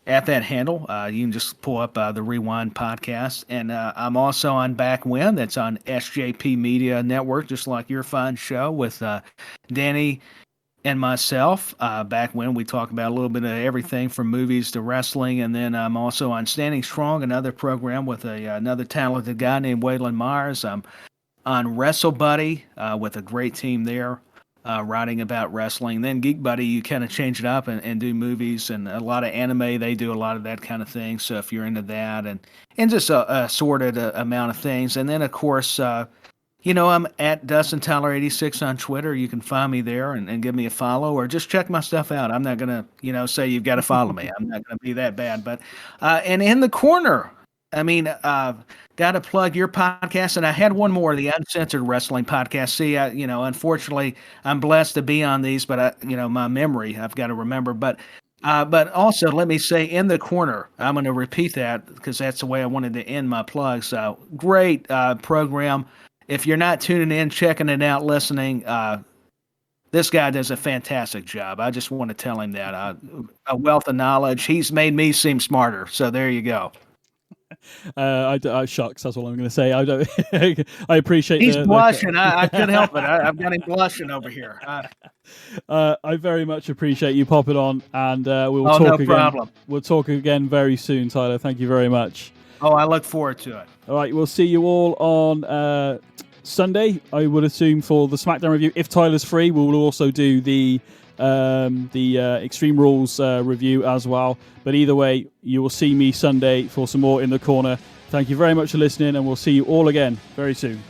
Speaker 4: at that handle. You can just pull up the Wrewind Podcast. And I'm also on Back When. That's on SJP Media Network, just like your fine show with Danny and myself. Back When we talk about a little bit of everything from movies to wrestling. And then I'm also on Standing Strong, another program with another talented guy named Waylon Myers. I'm on Wrestle Buddy with a great team there, writing about wrestling. Then Geek Buddy, you kind of change it up and do movies and a lot of anime. They do a lot of that kind of thing. So if you're into that and just a assorted amount of things. And then, of course, I'm at Dustin Tyler 86 on Twitter. You can find me there and give me a follow or just check my stuff out. I'm not going to, say you've got to follow me. I'm not going to be that bad. But and In the Corner, I mean, got to plug your podcast. And I had one more, the Uncensored Wrestling Podcast. See, unfortunately, I'm blessed to be on these, but my memory, I've got to remember. But also, let me say, In the Corner, I'm going to repeat that because that's the way I wanted to end my plugs. Great program. If you're not tuning in, checking it out, listening, this guy does a fantastic job. I just want to tell him that. A wealth of knowledge. He's made me seem smarter. So there you go.
Speaker 3: Shucks, that's all I'm going to say. I appreciate.
Speaker 4: He's blushing. I couldn't help it. I've got him blushing over here.
Speaker 3: I very much appreciate you popping on, and we'll talk
Speaker 4: no
Speaker 3: again.
Speaker 4: Problem.
Speaker 3: We'll talk again very soon, Tyler. Thank you very much.
Speaker 4: Oh, I look forward to it.
Speaker 3: All right, we'll see you all on Sunday, I would assume, for the Smackdown review. If Tyler's free, we'll also do the Extreme Rules review as well. But either way, you will see me Sunday for some more In the Corner. Thank you very much for listening, and we'll see you all again very soon.